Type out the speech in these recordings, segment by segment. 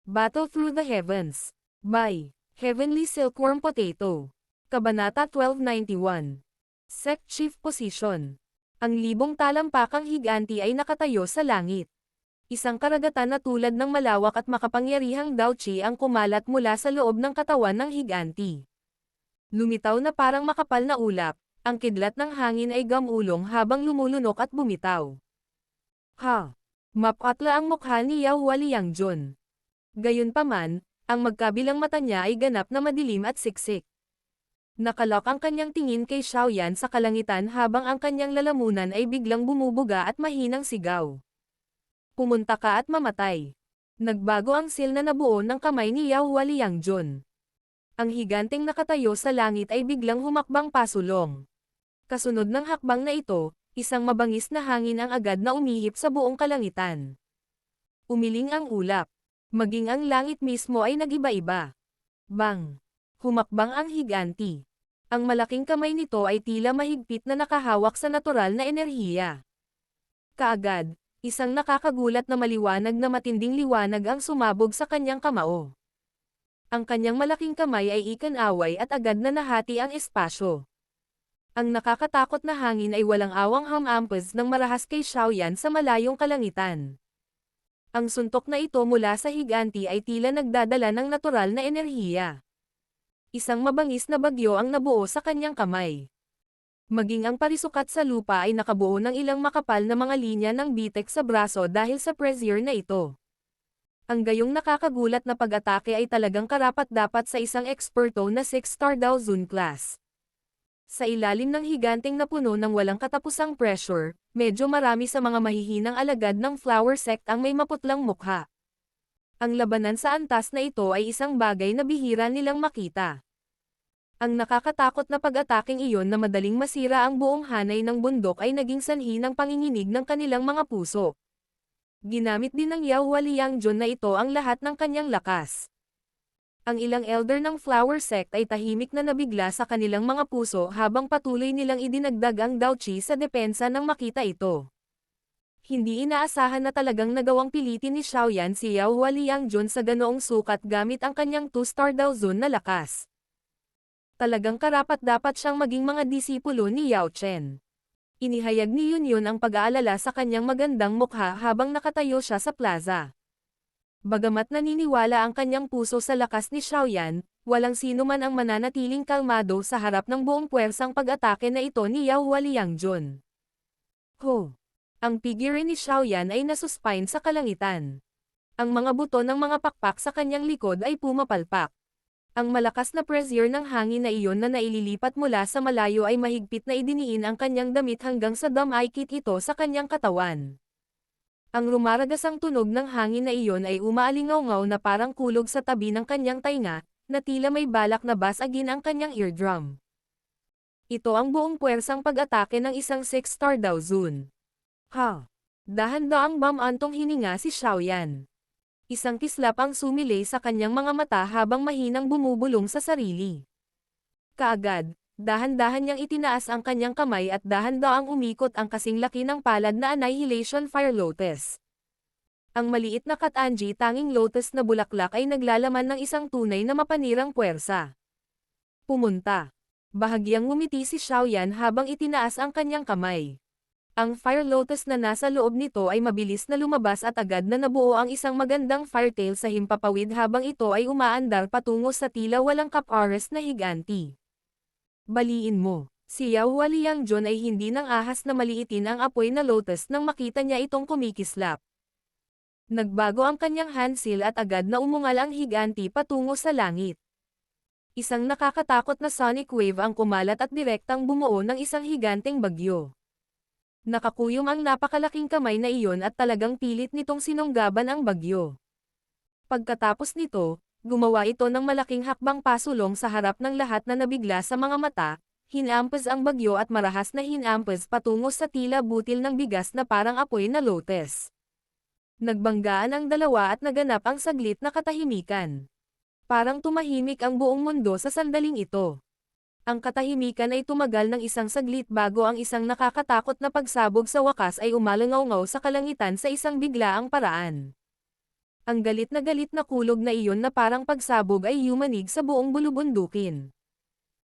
Battle Through the Heavens. By Heavenly Silkworm Potato. Kabanata 1291. Sect Chief Position. Ang libong talampakang higanti ay nakatayo sa langit. Isang karagatan na tulad ng malawak at makapangyarihang Daochi ang kumalat mula sa loob ng katawan ng higanti. Lumitaw na parang makapal na ulap, ang kidlat ng hangin ay gamulong habang lumulunok at bumitaw. Ha! Mapatla ang mukha ni Yahua Liangjun. Gayunpaman, ang magkabilang mata niya ay ganap na madilim at siksik. Nakalok ang kanyang tingin kay Xiaoyan sa kalangitan habang ang kanyang lalamunan ay biglang bumubuga at mahinang sigaw. Pumunta ka at mamatay. Nagbago ang sil na nabuo ng kamay ni Yahua Liangjun. Ang higanteng nakatayo sa langit ay biglang humakbang pasulong. Kasunod ng hakbang na ito, isang mabangis na hangin ang agad na umihip sa buong kalangitan. Umiling ang ulap. Maging ang langit mismo ay nagiba-iba. Bang! Humakbang ang higanti. Ang malaking kamay nito ay tila mahigpit na nakahawak sa natural na enerhiya. Kaagad, isang nakakagulat na maliwanag na matinding liwanag ang sumabog sa kanyang kamao. Ang kanyang malaking kamay ay ikan-away at agad na nahati ang espasyo. Ang nakakatakot na hangin ay walang awang hamampas ng marahas kay Xiaoyan sa malayong kalangitan. Ang suntok na ito mula sa higanti ay tila nagdadala ng natural na enerhiya. Isang mabangis na bagyo ang nabuo sa kanyang kamay. Maging ang parisukat sa lupa ay nakabuo ng ilang makapal na mga linya ng bitek sa braso dahil sa pressure na ito. Ang gayong nakakagulat na pag-atake ay talagang karapat-dapat sa isang eksperto na 6-star Dao Zun class. Sa ilalim ng higanteng na puno ng walang katapusang pressure, medyo marami sa mga mahihinang alagad ng flower sect ang may maputlang mukha. Ang labanan sa antas na ito ay isang bagay na bihira nilang makita. Ang nakakatakot na pag-ataking iyon na madaling masira ang buong hanay ng bundok ay naging sanhi ng panginginig ng kanilang mga puso. Ginamit din ng Yahua Liangjun na ito ang lahat ng kanyang lakas. Ang ilang elder ng flower sect ay tahimik na nabigla sa kanilang mga puso habang patuloy nilang idinagdag ang Daochi sa depensa nang makita ito. Hindi inaasahan na talagang nagawang pilitin ni Xiaoyan si Yahua Liangjun sa ganoong sukat gamit ang kanyang 2-star Dao Zun na lakas. Talagang karapat-dapat siyang maging mga disipulo ni Yao Chen. Inihayag ni Yunyun ang pag-aalala sa kanyang magandang mukha habang nakatayo siya sa plaza. Bagamat naniniwala ang kanyang puso sa lakas ni Xiaoyan, walang sino man ang mananatiling kalmado sa harap ng buong puwersang pag-atake na ito ni Yahua Liangjun. Ho! Ang figure ni Xiaoyan ay nasuspine sa kalangitan. Ang mga buto ng mga pakpak sa kanyang likod ay pumapalpak. Ang malakas na pressure ng hangin na iyon na naililipat mula sa malayo ay mahigpit na idiniin ang kanyang damit hanggang sa damaykit ito sa kanyang katawan. Ang rumaragasang tunog ng hangin na iyon ay umaalingaw-ngaw na parang kulog sa tabi ng kanyang tainga, na tila may balak na basagin ang kanyang eardrum. Ito ang buong puwersang pag-atake ng isang 6-star Dao Zun. Ha! Dahan-daang bamantong hininga si Xiaoyan. Isang kislap ang sumilay sa kanyang mga mata habang mahinang bumubulong sa sarili. Kaagad, dahan-dahan niyang itinaas ang kanyang kamay at dahan-daang umikot ang kasing laki ng palad na Annihilation Fire Lotus. Ang maliit na Katanji tanging lotus na bulaklak ay naglalaman ng isang tunay na mapanirang puwersa. Pumunta. Bahagyang ngumiti si Xiaoyan habang itinaas ang kanyang kamay. Ang Fire Lotus na nasa loob nito ay mabilis na lumabas at agad na nabuo ang isang magandang firetail sa himpapawid habang ito ay umaandar patungo sa tila walang kapares na higanti. Baliin mo, si Yahua Liangjun ay hindi nang ahas na maliitin ang apoy na lotus nang makita niya itong kumikislap. Nagbago ang kanyang handsil at agad na umungal ang higanti patungo sa langit. Isang nakakatakot na sonic wave ang kumalat at direktang bumuo ng isang higanteng bagyo. Nakakuyom ang napakalaking kamay na iyon at talagang pilit nitong sinunggaban ang bagyo. Pagkatapos nito, gumawa ito ng malaking hakbang pasulong sa harap ng lahat na nabigla sa mga mata, hinampas ang bagyo at marahas na hinampas patungo sa tila butil ng bigas na parang apoy na lotus. Nagbanggaan ang dalawa at naganap ang saglit na katahimikan. Parang tumahimik ang buong mundo sa sandaling ito. Ang katahimikan ay tumagal ng isang saglit bago ang isang nakakatakot na pagsabog sa wakas ay umalangaw-ngaw sa kalangitan sa isang biglaang paraan. Ang galit na kulog na iyon na parang pagsabog ay yumanig sa buong bulubundukin.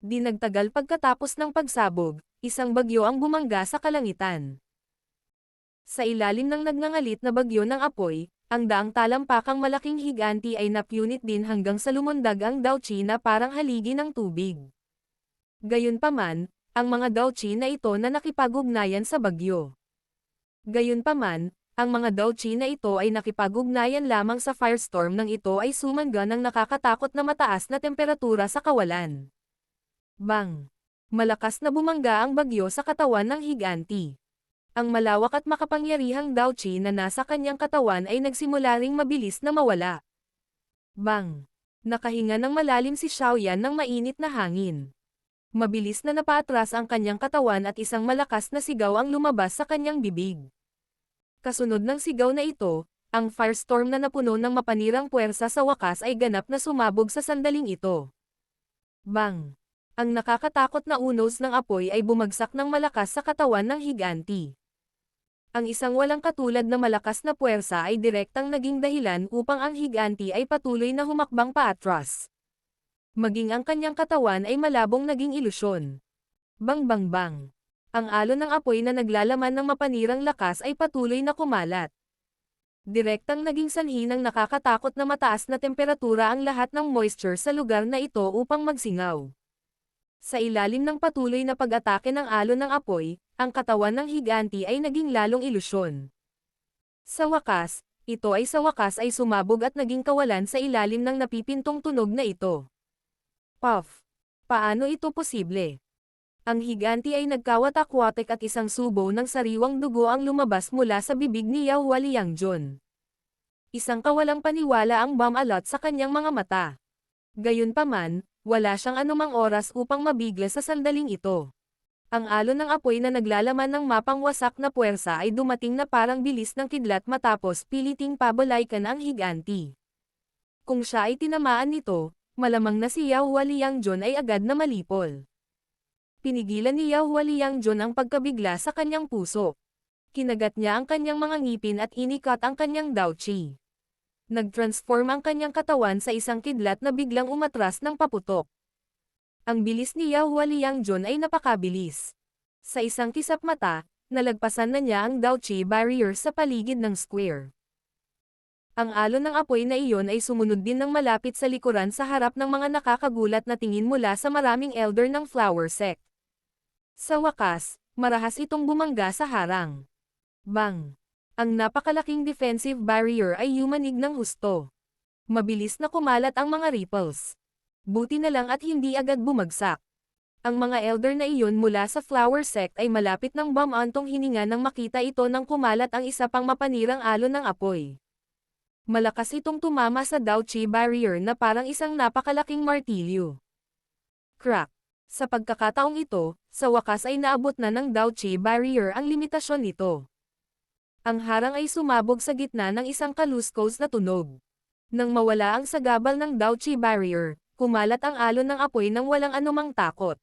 Di nagtagal pagkatapos ng pagsabog, isang bagyo ang bumangga sa kalangitan. Sa ilalim ng nagngangalit na bagyo ng apoy, ang daang talampakang malaking higanti ay napunit din hanggang sa lumundag ang Dauchi na parang haligi ng tubig. Gayunpaman, ang mga Dauchi na ito na nakipag-ugnayan sa bagyo. Gayunpaman, ang mga Dauchi na ito ay nakipag-ugnayan lamang sa firestorm nang ito ay sumangga ng nakakatakot na mataas na temperatura sa kawalan. Bang! Malakas na bumangga ang bagyo sa katawan ng higanti. Ang malawak at makapangyarihang Dauchi na nasa kanyang katawan ay nagsimula ring mabilis na mawala. Bang! Nakahinga ng malalim si Xiaoyan ng mainit na hangin. Mabilis na napaatras ang kanyang katawan at isang malakas na sigaw ang lumabas sa kanyang bibig. Kasunod ng sigaw na ito, ang firestorm na napuno ng mapanirang puwersa sa wakas ay ganap na sumabog sa sandaling ito. Bang! Ang nakakatakot na unos ng apoy ay bumagsak ng malakas sa katawan ng higanti. Ang isang walang katulad na malakas na puwersa ay direktang naging dahilan upang ang higanti ay patuloy na humakbang paatras. Maging ang kanyang katawan ay malabong naging ilusyon. Bang bang bang! Ang alon ng apoy na naglalaman ng mapanirang lakas ay patuloy na kumalat. Direktang naging sanhi ng nakakatakot na mataas na temperatura ang lahat ng moisture sa lugar na ito upang magsingaw. Sa ilalim ng patuloy na pag-atake ng alon ng apoy, ang katawan ng higanti ay naging lalong ilusyon. Sa wakas ay sumabog at naging kawalan sa ilalim ng napipintong tunog na ito. Puff! Paano ito posible? Ang higanti ay nagkawatak-watek at isang subo ng sariwang dugo ang lumabas mula sa bibig ni Yao Liangjun. Isang kawalang paniwala ang bomb-alot sa kanyang mga mata. Gayunpaman, wala siyang anumang oras upang mabigla sa sandaling ito. Ang alon ng apoy na naglalaman ng mapang wasak na puwersa ay dumating na parang bilis ng kidlat matapos piliting pabalaykan ang higanti. Kung siya ay tinamaan nito, malamang na si Yao Liangjun ay agad na malipol. Pinigilan ni Yao Liangjun ang pagkabigla sa kanyang puso. Kinagat niya ang kanyang mga ngipin at inikat ang kanyang Dauchi. Nag-transform ang kanyang katawan sa isang kidlat na biglang umatras ng paputok. Ang bilis ni Yao Liangjun ay napakabilis. Sa isang kisap mata, nalagpasan na niya ang Dauchi barrier sa paligid ng square. Ang alon ng apoy na iyon ay sumunod din ng malapit sa likuran sa harap ng mga nakakagulat na tingin mula sa maraming elder ng flower sect. Sa wakas, marahas itong bumangga sa harang. Bang! Ang napakalaking defensive barrier ay yumanig ng husto. Mabilis na kumalat ang mga ripples. Buti na lang at hindi agad bumagsak. Ang mga elder na iyon mula sa flower sect ay malapit ng bomb-antong hininga nang makita ito nang kumalat ang isa pang mapanirang alon ng apoy. Malakas itong tumama sa Dauchi barrier na parang isang napakalaking martilyo. Crack! Sa pagkakataong ito, sa wakas ay naabot na ng Dauchi barrier ang limitasyon nito. Ang harang ay sumabog sa gitna ng isang kaluskos na tunog. Nang mawala ang sagabal ng Dauchi barrier, kumalat ang alon ng apoy nang walang anumang takot.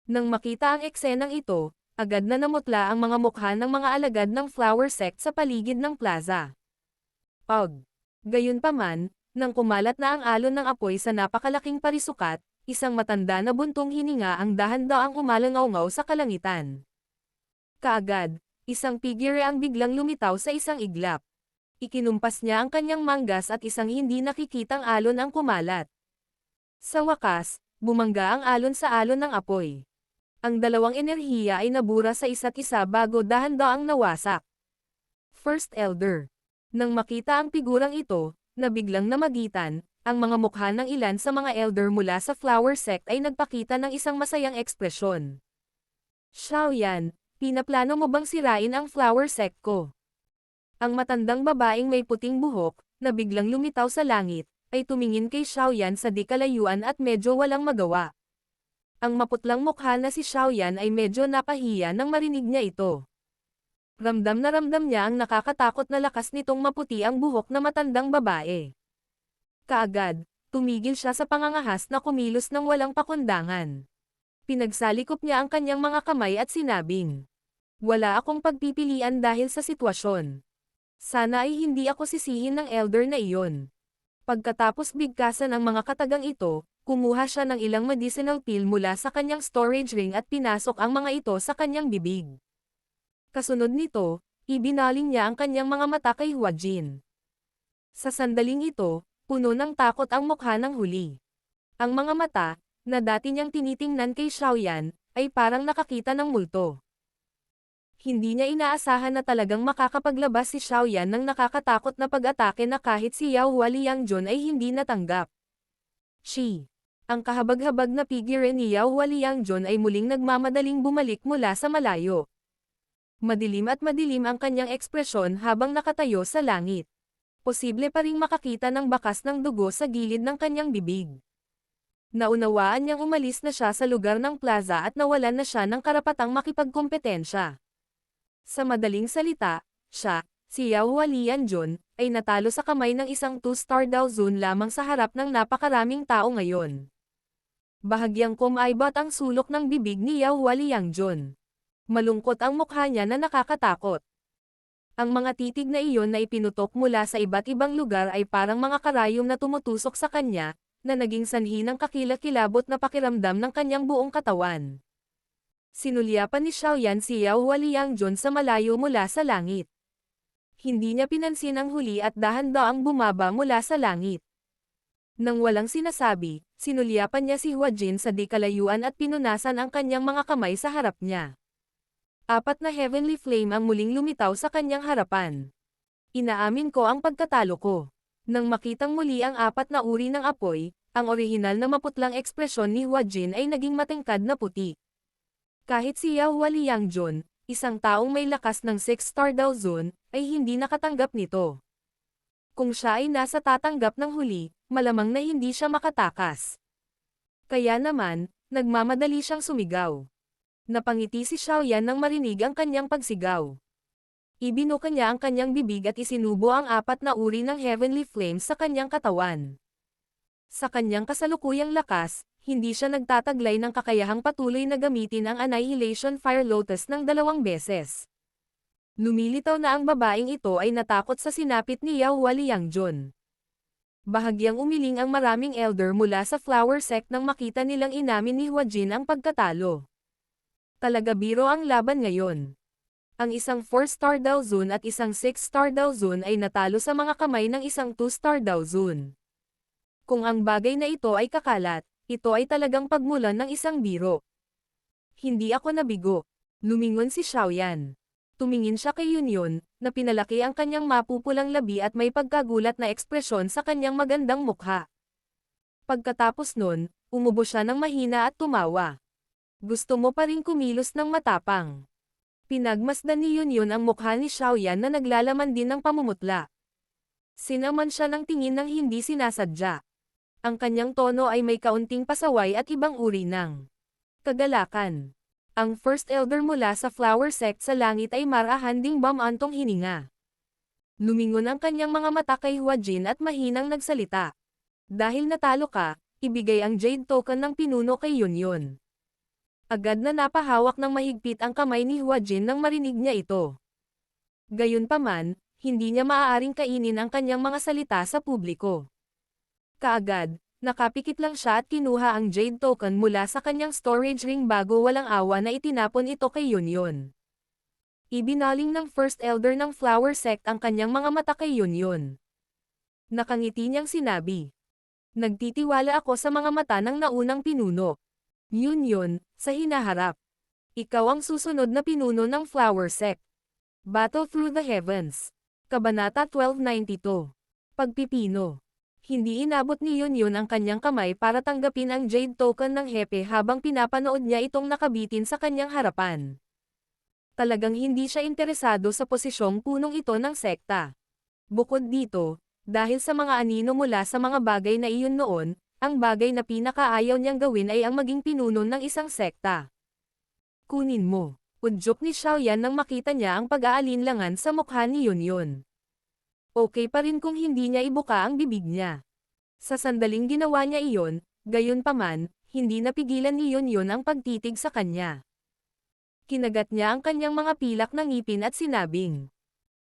Nang makita ang eksenang ito, agad na namutla ang mga mukha ng mga alagad ng flower sect sa paligid ng plaza. Gayunpaman, nang kumalat na ang alon ng apoy sa napakalaking parisukat, isang matanda na buntong hininga ang dahan-daang umalangaw-ngaw sa kalangitan. Kaagad, isang figure ang biglang lumitaw sa isang iglap. Ikinumpas niya ang kanyang manggas at isang hindi nakikitang alon ang kumalat. Sa wakas, bumangga ang alon sa alon ng apoy. Ang dalawang enerhiya ay nabura sa isa't isa bago dahan-daang nawasak. First Elder. Nang makita ang figurang ito, na biglang namagitan, ang mga mukha ng ilan sa mga elder mula sa flower sect ay nagpakita ng isang masayang ekspresyon. Xiaoyan, pinaplano mo bang sirain ang flower sect ko? Ang matandang babaeng may puting buhok, na biglang lumitaw sa langit, ay tumingin kay Xiaoyan sa di kalayuan at medyo walang magawa. Ang maputlang mukha na si Xiaoyan ay medyo napahiya nang marinig niya ito. Ramdam niya ang nakakatakot na lakas nitong maputi ang buhok na matandang babae. Kaagad, tumigil siya sa pangangahas na kumilos ng walang pakundangan. Pinagsalikop niya ang kanyang mga kamay at sinabing, "Wala akong pagpipilian dahil sa sitwasyon. Sana ay hindi ako sisihin ng elder na iyon. Pagkatapos bigkasan ang mga katagang ito, kumuha siya ng ilang medicinal pill mula sa kanyang storage ring at pinasok ang mga ito sa kanyang bibig. Kasunod nito, ibinaling niya ang kanyang mga mata kay Huajin. Sa sandaling ito, puno ng takot ang mukha ng huli. Ang mga mata, na dati niyang tinitingnan kay Xiaoyan, ay parang nakakita ng multo. Hindi niya inaasahan na talagang makakapaglabas si Xiaoyan ng nakakatakot na pag-atake na kahit si Yao Hualiangjun ay hindi natanggap. Ang kahabag-habag na figure ni Yao Hualiangjun ay muling nagmamadaling bumalik mula sa malayo. Madilim at madilim ang kanyang ekspresyon habang nakatayo sa langit. Posible pa ring makakita ng bakas ng dugo sa gilid ng kanyang bibig. Naunawaan niyang umalis na siya sa lugar ng plaza at nawalan na siya ng karapatang makipagkompetensya. Sa madaling salita, si Yao Hualiangjun, ay natalo sa kamay ng isang 2-star Dao Zun lamang sa harap ng napakaraming tao ngayon. Bahagyang kumaibot ang sulok ng bibig ni Yao Hualiangjun. Malungkot ang mukha niya na nakakatakot. Ang mga titig na iyon na ipinutok mula sa iba't ibang lugar ay parang mga karayom na tumutusok sa kanya, na naging sanhi ng kakilakilabot na pakiramdam ng kanyang buong katawan. Sinulyapan ni Xiaoyan si Yao Hualiangjun sa malayo mula sa langit. Hindi niya pinansin ang huli at dahan-daang bumaba mula sa langit. Nang walang sinasabi, sinulyapan niya si Huajin sa di kalayuan at pinunasan ang kanyang mga kamay sa harap niya. 4 na heavenly flame ang muling lumitaw sa kanyang harapan. Inaamin ko ang pagkatalo ko. Nang makitang muli ang 4 na uri ng apoy, ang orihinal na maputlang ekspresyon ni Huajin ay naging matingkad na puti. Kahit si Yao Hualiangjun, isang taong may lakas ng 6-star Dao Zun, ay hindi nakatanggap nito. Kung siya ay nasa tatanggap ng huli, malamang na hindi siya makatakas. Kaya naman, nagmamadali siyang sumigaw. Napangiti si Xiaoyan nang marinig ang kanyang pagsigaw. Ibinuka niya ang kanyang bibig at isinubo ang 4 na uri ng heavenly flames sa kanyang katawan. Sa kanyang kasalukuyang lakas, hindi siya nagtataglay ng kakayahang patuloy na gamitin ang Annihilation Fire Lotus ng 2 beses. Lumilitaw na ang babaeng ito ay natakot sa sinapit ni Yao Hualiangjun. Bahagyang umiling ang maraming elder mula sa flower sect nang makita nilang inamin ni Huajin ang pagkatalo. Talaga biro ang laban ngayon. Ang isang 4-star Dao Zun at isang 6-star Dao Zun ay natalo sa mga kamay ng isang 2-star Dao Zun. Kung ang bagay na ito ay kakalat, ito ay talagang pagmulan ng isang biro. Hindi ako nabigo. Lumingon si Xiaoyan. Tumingin siya kay Yunyun, na pinalaki ang kanyang mapupulang labi at may pagkagulat na ekspresyon sa kanyang magandang mukha. Pagkatapos nun, umubo siya ng mahina at tumawa. Gusto mo pa rin kumilos ng matapang. Pinagmasdan ni Yunyun ang mukha ni Xiaoyan na naglalaman din ng pamumutla. Sinaman siya ng tingin ng hindi sinasadya. Ang kanyang tono ay may kaunting pasaway at ibang uri ng kagalakan. Ang first elder mula sa flower sect sa langit ay marahanding bamantong hininga. Lumingon ang kanyang mga mata kay Huajin at mahinang nagsalita. Dahil natalo ka, ibigay ang jade token ng pinuno kay Yunyun. Agad na napahawak ng mahigpit ang kamay ni Huajin nang marinig niya ito. Gayunpaman, hindi niya maaaring kainin ang kanyang mga salita sa publiko. Kaagad, nakapikit lang siya at kinuha ang jade token mula sa kanyang storage ring bago walang awa na itinapon ito kay Yunyun. Ibinaling ng first elder ng flower sect ang kanyang mga mata kay Yunyun. Nakangiti niyang sinabi. Nagtitiwala ako sa mga mata ng naunang pinuno. Yunyun, sa hinaharap. Ikaw ang susunod na pinuno ng flower sect. Battle Through the Heavens. Kabanata 1292. Pagpipino. Hindi inabot ni Yunyun ang kanyang kamay para tanggapin ang jade token ng hepe habang pinapanood niya itong nakabitin sa kanyang harapan. Talagang hindi siya interesado sa posisyong punong ito ng sekta. Bukod dito, dahil sa mga anino mula sa mga bagay na iyon noon, ang bagay na pinakaayaw niyang gawin ay ang maging pinuno ng isang sekta. Kunin mo. Udyok ni Xiaoyan nang makita niya ang pag-aalinlangan sa mukha ni Yunyun. Okay pa rin kung hindi niya ibuka ang bibig niya. Sa sandaling ginawa niya iyon, gayunpaman, hindi napigilan ni Yunyun ang pagtitig sa kanya. Kinagat niya ang kanyang mga pilak ng ngipin at sinabing,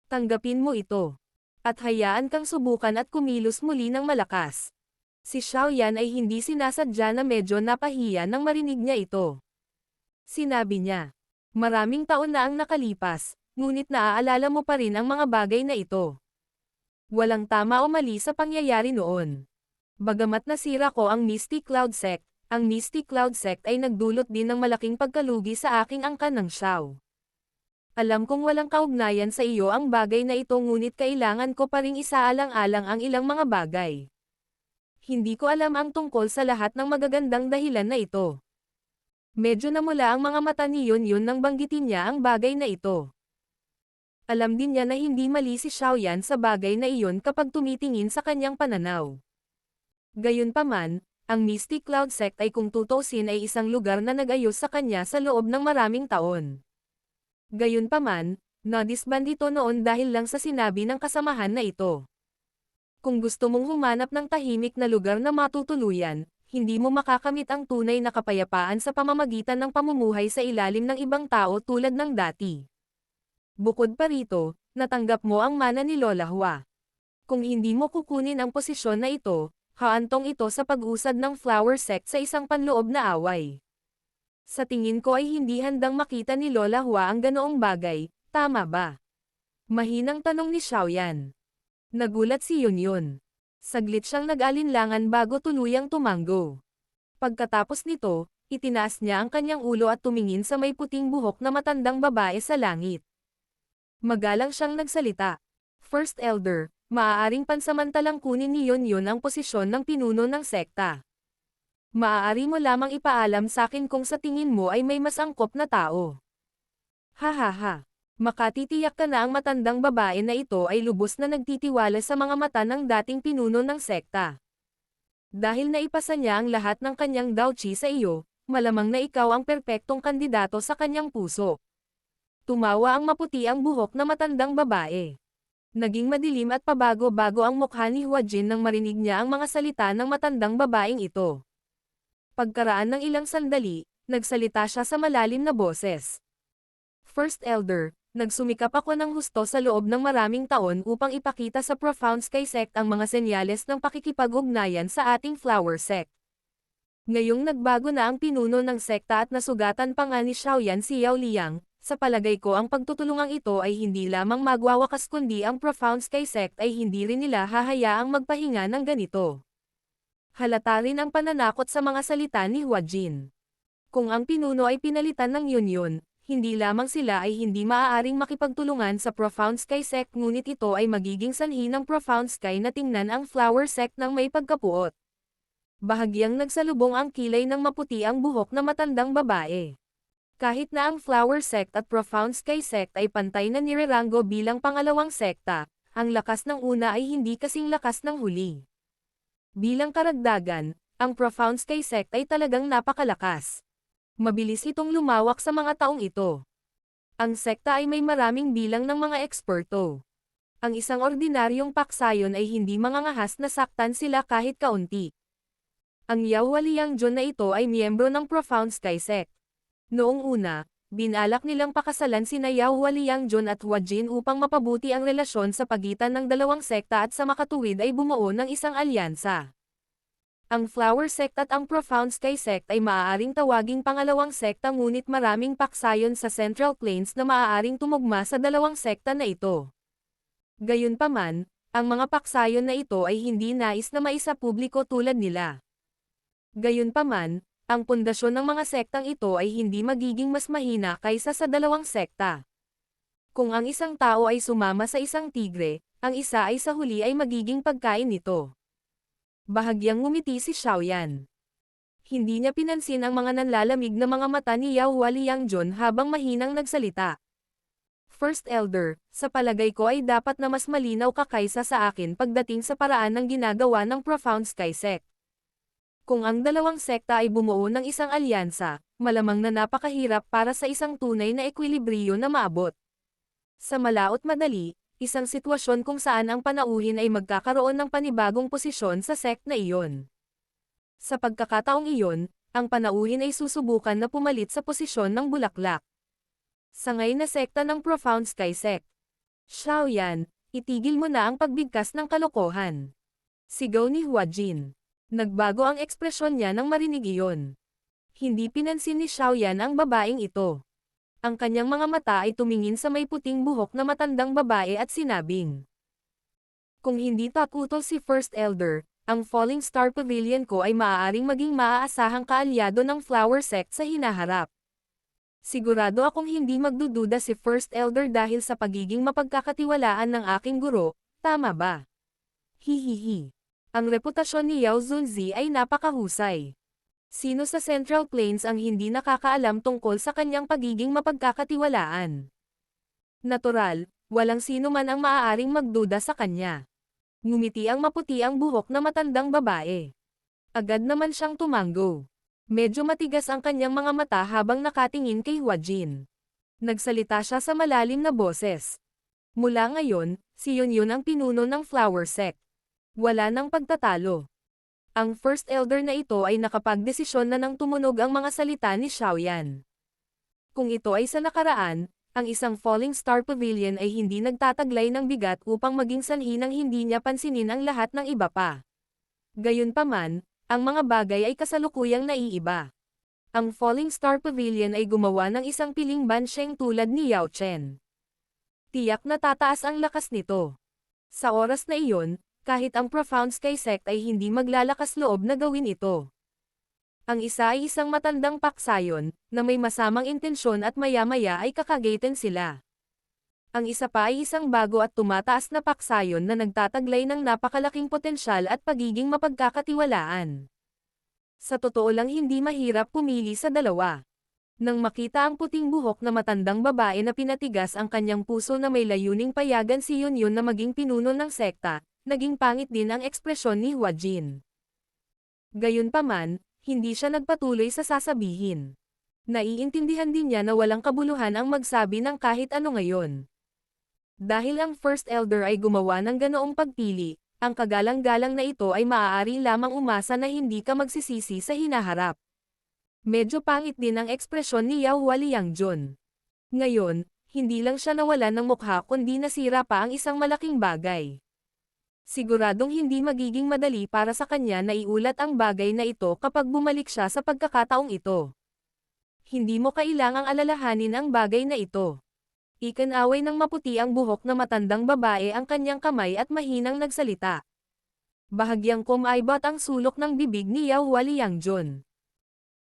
Tanggapin mo ito. At hayaan kang subukan at kumilos muli ng malakas. Si Xiaoyan ay hindi sinasadya na medyo napahiya nang marinig niya ito. Sinabi niya, maraming taon na ang nakalipas, ngunit naaalala mo pa rin ang mga bagay na ito. Walang tama o mali sa pangyayari noon. Bagamat nasira ko ang Misty Cloud Sect, ang Misty Cloud Sect ay nagdulot din ng malaking pagkalugi sa aking angkan ng Xiao. Alam kong walang kaugnayan sa iyo ang bagay na ito ngunit kailangan ko pa ring isaalang-alang ang ilang mga bagay. Hindi ko alam ang tungkol sa lahat ng magagandang dahilan na ito. Medyo namula ang mga mata ni Yun nang banggitin niya ang bagay na ito. Alam din niya na hindi mali si Xiaoyan sa bagay na iyon kapag tumitingin sa kanyang pananaw. Gayunpaman, ang Misty Cloud Sect ay kung tutusin ay isang lugar na nag-ayos sa kanya sa loob ng maraming taon. Gayunpaman, nadisband ito noon dahil lang sa sinabi ng kasamahan na ito. Kung gusto mong humanap ng tahimik na lugar na matutuluyan, hindi mo makakamit ang tunay na kapayapaan sa pamamagitan ng pamumuhay sa ilalim ng ibang tao tulad ng dati. Bukod pa rito, natanggap mo ang mana ni Lola Hua. Kung hindi mo kukunin ang posisyon na ito, haantong ito sa pag-usad ng Flower Sect sa isang panloob na away. Sa tingin ko ay hindi handang makita ni Lola Hua ang ganoong bagay, tama ba? Mahinang tanong ni Xiaoyan. Nagulat si Yun. Saglit siyang nag-alinlangan bago tuluyang tumango. Pagkatapos nito, itinaas niya ang kanyang ulo at tumingin sa may puting buhok na matandang babae sa langit. Magalang siyang nagsalita. First Elder, maaaring pansamantalang kunin ni Yun ang posisyon ng pinuno ng sekta. Maaari mo lamang ipaalam sa akin kung sa tingin mo ay may mas angkop na tao. Hahaha. Makatitiyak ka na ang matandang babae na ito ay lubos na nagtitiwala sa mga mata ng dating pinuno ng sekta. Dahil naipasa niya ang lahat ng kanyang Daochi sa iyo, malamang na ikaw ang perpektong kandidato sa kanyang puso. Tumawa ang maputi ang buhok na matandang babae. Naging madilim at pabago-bago ang mukha ni Huajin nang marinig niya ang mga salita ng matandang babaeng ito. Pagkaraan ng ilang sandali, nagsalita siya sa malalim na boses. First Elder, nagsumikap ako ng husto sa loob ng maraming taon upang ipakita sa Profound Sky Sect ang mga senyales ng pakikipag-ugnayan sa ating Flower Sect. Ngayong nagbago na ang pinuno ng sekta at nasugatan pa nga ni Xiaoyan si Yao Liang, sa palagay ko ang pagtutulungang ito ay hindi lamang magwawakas kundi ang Profound Sky Sect ay hindi rin nila hahayaang magpahinga ng ganito. Halata rin ang pananakot sa mga salita ni Huajin. Kung ang pinuno ay pinalitan ng Yun, hindi lamang sila ay hindi maaaring makipagtulungan sa Profound Sky Sect ngunit ito ay magiging sanhi ng Profound Sky na tingnan ang Flower Sect ng may pagkapuot. Bahagyang nagsalubong ang kilay ng maputi ang buhok na matandang babae. Kahit na ang Flower Sect at Profound Sky Sect ay pantay na nireranggo bilang pangalawang sekta, ang lakas ng una ay hindi kasing lakas ng huli. Bilang karagdagan, ang Profound Sky Sect ay talagang napakalakas. Mabilis itong lumawak sa mga taong ito. Ang sekta ay may maraming bilang ng mga eksperto. Ang isang ordinaryong paksayon ay hindi mangangahas na saktan sila kahit kaunti. Ang Yao Liangjun na ito ay miyembro ng Profound Sky Sect. Noong una, binalak nilang pakasalan sina Yao Liangjun at Huajin upang mapabuti ang relasyon sa pagitan ng dalawang sekta at sa makatuwid ay bumuo ng isang alyansa. Ang Flower Sect at ang Profound Sky Sect ay maaaring tawaging pangalawang sekta ngunit maraming paksayon sa Central Plains na maaaring tumugma sa dalawang sekta na ito. Gayunpaman, ang mga paksayon na ito ay hindi nais na maisapubliko tulad nila. Gayunpaman, ang pundasyon ng mga sektang ito ay hindi magiging mas mahina kaysa sa dalawang sekta. Kung ang isang tao ay sumama sa isang tigre, ang isa ay sa huli ay magiging pagkain nito. Bahagyang ngumiti si Xiaoyan. Hindi niya pinansin ang mga nanlalamig na mga mata ni Yao Liangjun habang mahinang nagsalita. First Elder, sa palagay ko ay dapat na mas malinaw ka kaysa sa akin pagdating sa paraan ng ginagawa ng Profound Sky Sect. Kung ang dalawang sekta ay bumuo ng isang alyansa, malamang na napakahirap para sa isang tunay na ekwilibriyo na maabot. Sa malaot madali, isang sitwasyon kung saan ang panauhin ay magkakaroon ng panibagong posisyon sa sect na iyon. Sa pagkakataong iyon, ang panauhin ay susubukan na pumalit sa posisyon ng bulaklak. Sangay na sekta ng Profound Sky Sect. Xiaoyan, itigil mo na ang pagbigkas ng kalokohan. Sigaw ni Huajin. Nagbago ang ekspresyon niya nang marinig iyon. Hindi pinansin ni Xiaoyan ang babaeng ito. Ang kanyang mga mata ay tumingin sa may puting buhok na matandang babae at sinabing, kung hindi takutol si First Elder, ang Falling Star Pavilion ko ay maaaring maging maaasahang kaalyado ng Flower Sect sa hinaharap. Sigurado akong hindi magdududa si First Elder dahil sa pagiging mapagkakatiwalaan ng aking guro, tama ba? Hihihi. Ang reputasyon ni Yao Zunzi ay napakahusay. Sino sa Central Plains ang hindi nakakaalam tungkol sa kanyang pagiging mapagkakatiwalaan? Natural, walang sino man ang maaaring magduda sa kanya. Ngumiti ang maputi ang buhok na matandang babae. Agad naman siyang tumango. Medyo matigas ang kanyang mga mata habang nakatingin kay Huajin. Nagsalita siya sa malalim na boses. Mula ngayon, si Yunyun ang pinuno ng Flower Sect. Wala nang pagtatalo. Ang First Elder na ito ay nakapagdesisyon na nang tumunog ang mga salita ni Xiaoyan. Kung ito ay sa nakaraan, ang isang Falling Star Pavilion ay hindi nagtataglay ng bigat upang maging sanhi ng hindi niya pansinin ang lahat ng iba pa. Gayunpaman, ang mga bagay ay kasalukuyang naiiba. Ang Falling Star Pavilion ay gumawa ng isang piling bansheng tulad ni Yao Chen. Tiyak na tataas ang lakas nito. Sa oras na iyon, kahit ang Profound Sky Sect ay hindi maglalakas loob na gawin ito. Ang isa ay isang matandang paksayon, na may masamang intensyon at maya-maya ay kakagatin sila. Ang isa pa ay isang bago at tumataas na paksayon na nagtataglay ng napakalaking potensyal at pagiging mapagkakatiwalaan. Sa totoo lang hindi mahirap pumili sa dalawa. Nang makita ang puting buhok na matandang babae na pinatigas ang kanyang puso na may layuning payagan si Yunyun na maging pinuno ng sekta, naging pangit din ang ekspresyon ni Huajin. Gayunpaman, hindi siya nagpatuloy sa sasabihin. Naiintindihan din niya na walang kabuluhan ang magsabi ng kahit ano ngayon. Dahil ang First Elder ay gumawa ng ganoong pagpili, ang kagalang-galang na ito ay maaari lamang umasa na hindi ka magsisisi sa hinaharap. Medyo pangit din ang ekspresyon ni Yao Hualiangjun. Ngayon, hindi lang siya nawalan ng mukha kundi nasira pa ang isang malaking bagay. Siguradong hindi magiging madali para sa kanya na iulat ang bagay na ito kapag bumalik siya sa pagkakataong ito. Hindi mo kailangang alalahanin ang bagay na ito. Ikanaway ng maputi ang buhok na matandang babae ang kanyang kamay at mahinang nagsalita. Bahagyang kumaibot ang sulok ng bibig ni Yao Hualiangjun.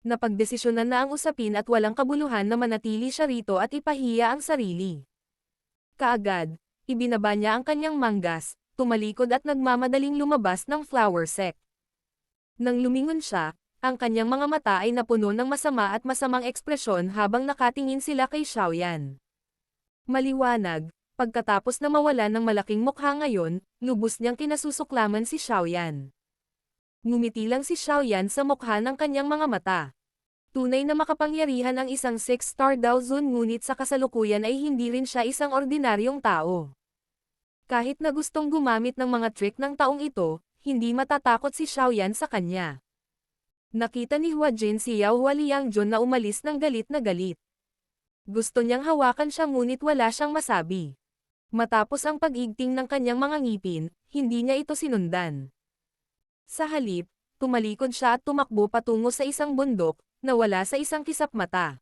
Napagdesisyonan na ang usapin at walang kabuluhan na manatili siya rito at ipahiya ang sarili. Kaagad, ibinaba niya ang kanyang manggas, tumalikod at nagmamadaling lumabas ng Flower Sect. Nang lumingon siya, ang kanyang mga mata ay napuno ng masama at masamang ekspresyon habang nakatingin sila kay Xiaoyan. Maliwanag, pagkatapos na mawalan ng malaking mukha ngayon, lubos niyang kinasusuklaman si Xiaoyan. Ngumiti lang si Xiaoyan sa mukha ng kanyang mga mata. Tunay na makapangyarihan ang isang 6-star Dao Zun ngunit sa kasalukuyan ay hindi rin siya isang ordinaryong tao. Kahit na gustong gumamit ng mga trick ng taong ito, hindi matatakot si Xiaoyan sa kanya. Nakita ni Huajin si Yao Hualiangjun na umalis ng galit na galit. Gusto niyang hawakan siya ngunit wala siyang masabi. Matapos ang pag-igting ng kanyang mga ngipin, hindi niya ito sinundan. Sa halip, tumalikod siya at tumakbo patungo sa isang bundok, na wala sa isang kisap mata.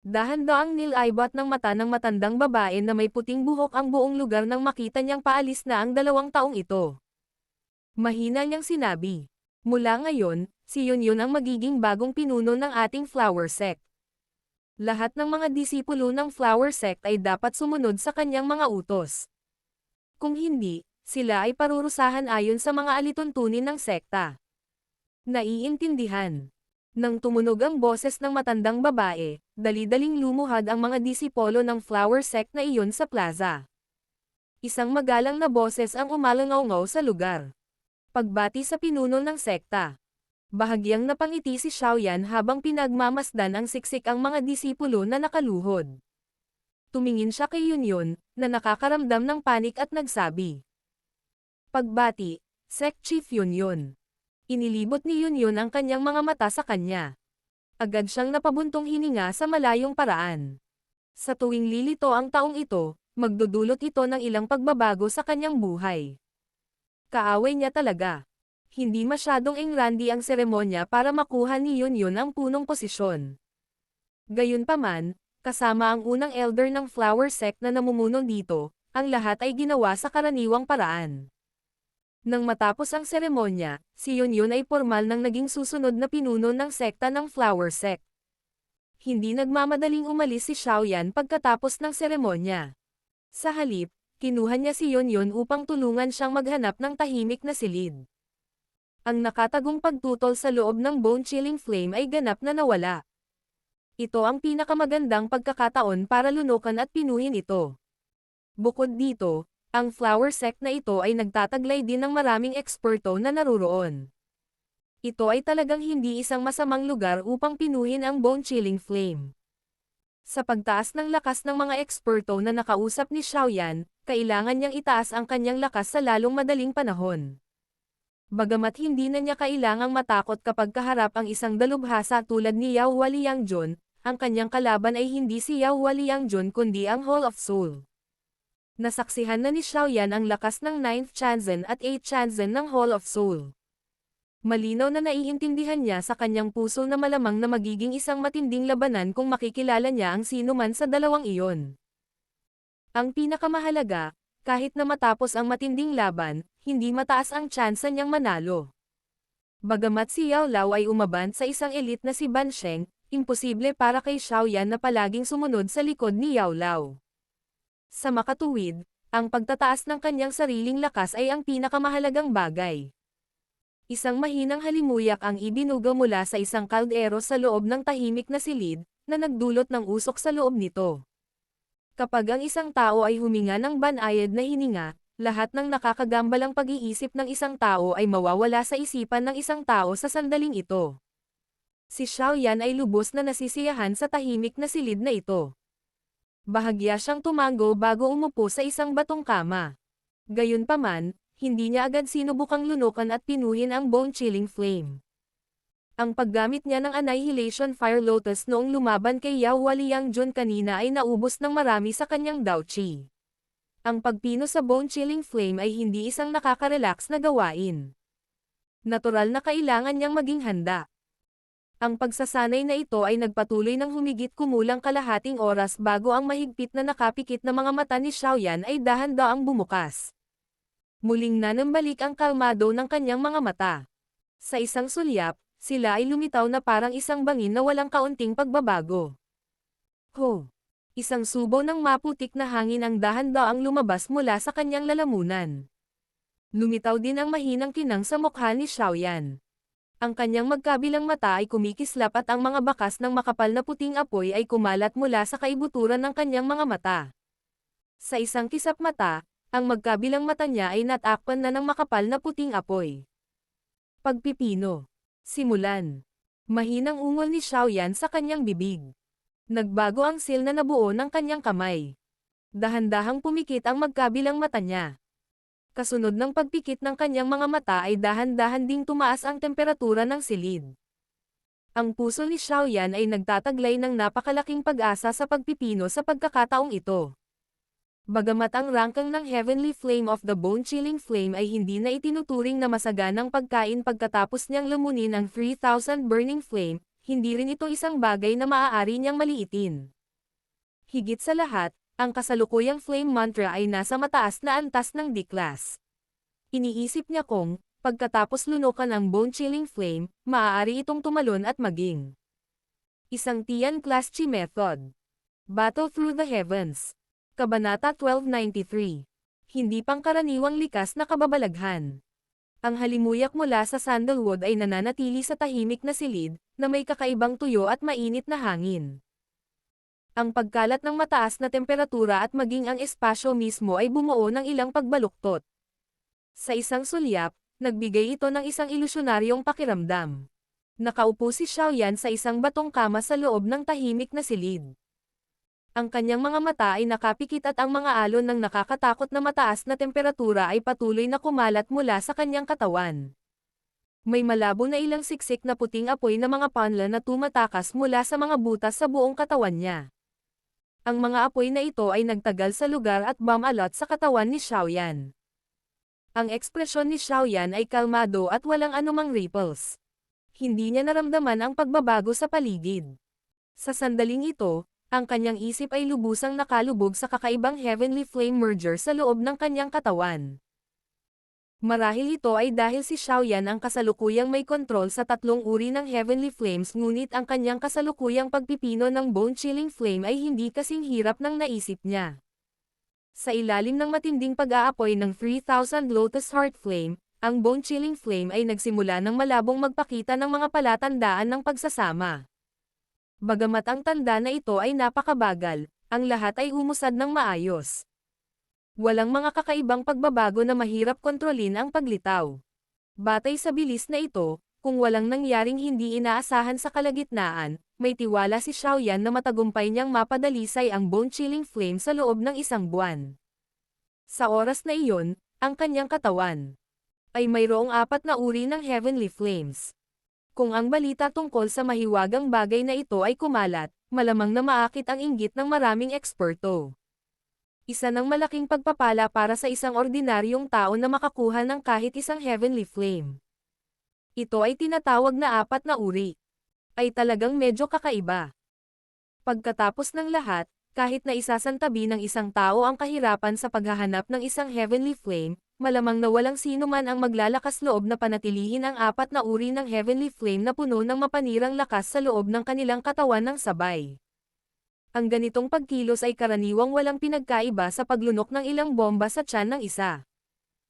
Dahan-daang nilaybot ng mata ng matandang babae na may puting buhok ang buong lugar nang makita niyang paalis na ang 2 taong ito. Mahina niyang sinabi, mula ngayon, si Yunyun ang magiging bagong pinuno ng ating Flower Sect. Lahat ng mga disipulo ng Flower Sect ay dapat sumunod sa kanyang mga utos. Kung hindi, sila ay parurusahan ayon sa mga alituntunin ng sekta. Naiintindihan. Nang tumunog ang boses ng matandang babae, dali-daling lumuhad ang mga disipolo ng Flower Sect na iyon sa plaza. Isang magalang na boses ang umalangaw-ngaw sa lugar. Pagbati sa pinuno ng sekta. Bahagyang napangiti si Xiaoyan habang pinagmamasdan ang siksik ang mga disipulo na nakaluhod. Tumingin siya kay Yunyun, na nakakaramdam ng panik at nagsabi. Pagbati, Sect Chief Yunyun. Inilibot ni Yunyun ang kanyang mga mata sa kanya. Agad siyang napabuntong hininga sa malayong paraan. Sa tuwing lilito ang taong ito, magdudulot ito ng ilang pagbabago sa kanyang buhay. Kaaway niya talaga. Hindi masyadong engrandi ang seremonya para makuha ni Yunyun ang punong posisyon. Gayunpaman, kasama ang unang elder ng flower sect na namumuno dito, ang lahat ay ginawa sa karaniwang paraan. Nang matapos ang seremonya, si Yunyun ay formal nang naging susunod na pinuno ng sekta ng flower sect. Hindi nagmamadaling umalis si Xiaoyan pagkatapos ng seremonya. Sa halip, kinuha niya si Yunyun upang tulungan siyang maghanap ng tahimik na silid. Ang nakatagong pagtutol sa loob ng bone-chilling flame ay ganap na nawala. Ito ang pinakamagandang pagkakataon para lunukan at pinuhin ito. Bukod dito, ang flower sect na ito ay nagtataglay din ng maraming eksperto na naruroon. Ito ay talagang hindi isang masamang lugar upang pinuhin ang bone-chilling flame. Sa pagtaas ng lakas ng mga eksperto na nakausap ni Xiaoyan, kailangan niyang itaas ang kanyang lakas sa lalong madaling panahon. Bagamat hindi na niya kailangang matakot kapag kaharap ang isang dalubhasa tulad ni Yao Hualiangjun, ang kanyang kalaban ay hindi si Yao Hualiangjun kundi ang Hall of Soul. Nasaksihan na ni Xiaoyan ang lakas ng 9th Chanzen at 8th Chanzen ng Hall of Soul. Malinaw na naiintindihan niya sa kanyang puso na malamang na magiging isang matinding labanan kung makikilala niya ang sino man sa dalawang iyon. Ang pinakamahalaga, kahit na matapos ang matinding laban, hindi mataas ang tsansa niyang manalo. Bagamat si Yao Lao ay umaban sa isang elite na si Ban Sheng, imposible para kay Xiaoyan na palaging sumunod sa likod ni Yao Lao. Sa makatuwid, ang pagtataas ng kanyang sariling lakas ay ang pinakamahalagang bagay. Isang mahinang halimuyak ang ibinuga mula sa isang kaldero sa loob ng tahimik na silid, na nagdulot ng usok sa loob nito. Kapag ang isang tao ay huminga ng banayad na hininga, lahat ng nakakagambalang pag-iisip ng isang tao ay mawawala sa isipan ng isang tao sa sandaling ito. Si Xiaoyan ay lubos na nasisiyahan sa tahimik na silid na ito. Bahagya siyang tumango bago umupo sa isang batong kama. Gayunpaman, hindi niya agad sinubukang lunukan at pinuhin ang bone-chilling flame. Ang paggamit niya ng Annihilation Fire Lotus noong lumaban kay Yao Hualiangjun kanina ay naubos ng marami sa kanyang Daochi. Ang pagpino sa bone-chilling flame ay hindi isang nakaka-relax na gawain. Natural na kailangan niyang maging handa. Ang pagsasanay na ito ay nagpatuloy ng humigit kumulang kalahating oras bago ang mahigpit na nakapikit na mga mata ni Xiaoyan ay dahan-daang bumukas. Muling nanambalik ang kalmado ng kanyang mga mata. Sa isang sulyap, sila ay lumitaw na parang isang bangin na walang kaunting pagbabago. Ho! Isang subo ng maputik na hangin ang dahan-daang lumabas mula sa kanyang lalamunan. Lumitaw din ang mahinang kinang sa mukha ni Xiaoyan. Ang kanyang magkabilang mata ay kumikislap at ang mga bakas ng makapal na puting apoy ay kumalat mula sa kaibuturan ng kanyang mga mata. Sa isang kisap mata, ang magkabilang mata niya ay natakpan na ng makapal na puting apoy. Pagpipino. Simulan. Mahinang ungol ni Xiaoyan sa kanyang bibig. Nagbago ang seal na nabuo ng kanyang kamay. Dahan-dahang pumikit ang magkabilang mata niya. Kasunod ng pagpikit ng kanyang mga mata ay dahan-dahan ding tumaas ang temperatura ng silid. Ang puso ni Xiaoyan ay nagtataglay ng napakalaking pag-asa sa pagpipino sa pagkakataong ito. Bagamat ang rangkang ng Heavenly Flame of the Bone-Chilling Flame ay hindi na itinuturing na masaganang pagkain pagkatapos niyang lumunin ang 3,000 Burning Flame, hindi rin ito isang bagay na maaari niyang maliitin. Higit sa lahat, ang kasalukuyang Flame Mantra ay nasa mataas na antas ng D-Class. Iniisip niya kung, pagkatapos lunukan ang Bone-Chilling Flame, maaari itong tumalon at maging isang Tian Class Chi Method. Battle Through the Heavens. Kabanata 1293. Hindi pangkaraniwang likas na kababalaghan. Ang halimuyak mula sa sandalwood ay nananatili sa tahimik na silid, na may kakaibang tuyo at mainit na hangin. Ang pagkalat ng mataas na temperatura at maging ang espasyo mismo ay bumuo ng ilang pagbaluktot. Sa isang sulyap, nagbigay ito ng isang ilusyonaryong pakiramdam. Nakaupo si Xiaoyan sa isang batong kama sa loob ng tahimik na silid. Ang kanyang mga mata ay nakapikit at ang mga alon ng nakakatakot na mataas na temperatura ay patuloy na kumalat mula sa kanyang katawan. May malabo na ilang siksik na puting apoy na mga panla na tumatakas mula sa mga butas sa buong katawan niya. Ang mga apoy na ito ay nagtagal sa lugar at bumalot sa katawan ni Xiaoyan. Ang ekspresyon ni Xiaoyan ay kalmado at walang anumang ripples. Hindi niya naramdaman ang pagbabago sa paligid. Sa sandaling ito, ang kanyang isip ay lubusang nakalubog sa kakaibang heavenly flame merger sa loob ng kanyang katawan. Marahil ito ay dahil si Xiaoyan ang kasalukuyang may kontrol sa tatlong uri ng heavenly flames, ngunit ang kanyang kasalukuyang pagpipino ng bone-chilling flame ay hindi kasing hirap ng naisip niya. Sa ilalim ng matinding pag-aapoy ng 3,000 Lotus Heart Flame, ang bone-chilling flame ay nagsimula ng malabong magpakita ng mga palatandaan ng pagsasama. Bagamat ang tanda na ito ay napakabagal, ang lahat ay umusad ng maayos. Walang mga kakaibang pagbabago na mahirap kontrolin ang paglitaw. Batay sa bilis na ito, kung walang nangyaring hindi inaasahan sa kalagitnaan, may tiwala si Xiaoyan na matagumpay niyang mapadalisay ang bone-chilling flame sa loob ng isang buwan. Sa oras na iyon, ang kanyang katawan ay mayroong 4 na uri ng heavenly flames. Kung ang balita tungkol sa mahiwagang bagay na ito ay kumalat, malamang na maakit ang inggit ng maraming eksperto. Isa ng malaking pagpapala para sa isang ordinaryong tao na makakuha ng kahit isang heavenly flame. Ito ay tinatawag na 4 na uri. Ay talagang medyo kakaiba. Pagkatapos ng lahat, kahit na isasantabi ng isang tao ang kahirapan sa paghahanap ng isang heavenly flame, malamang na walang sino man ang maglalakas loob na panatilihin ang 4 na uri ng heavenly flame na puno ng mapanirang lakas sa loob ng kanilang katawan ng sabay. Ang ganitong pagkilos ay karaniwang walang pinagkaiba sa paglunok ng ilang bomba sa tiyan ng isa.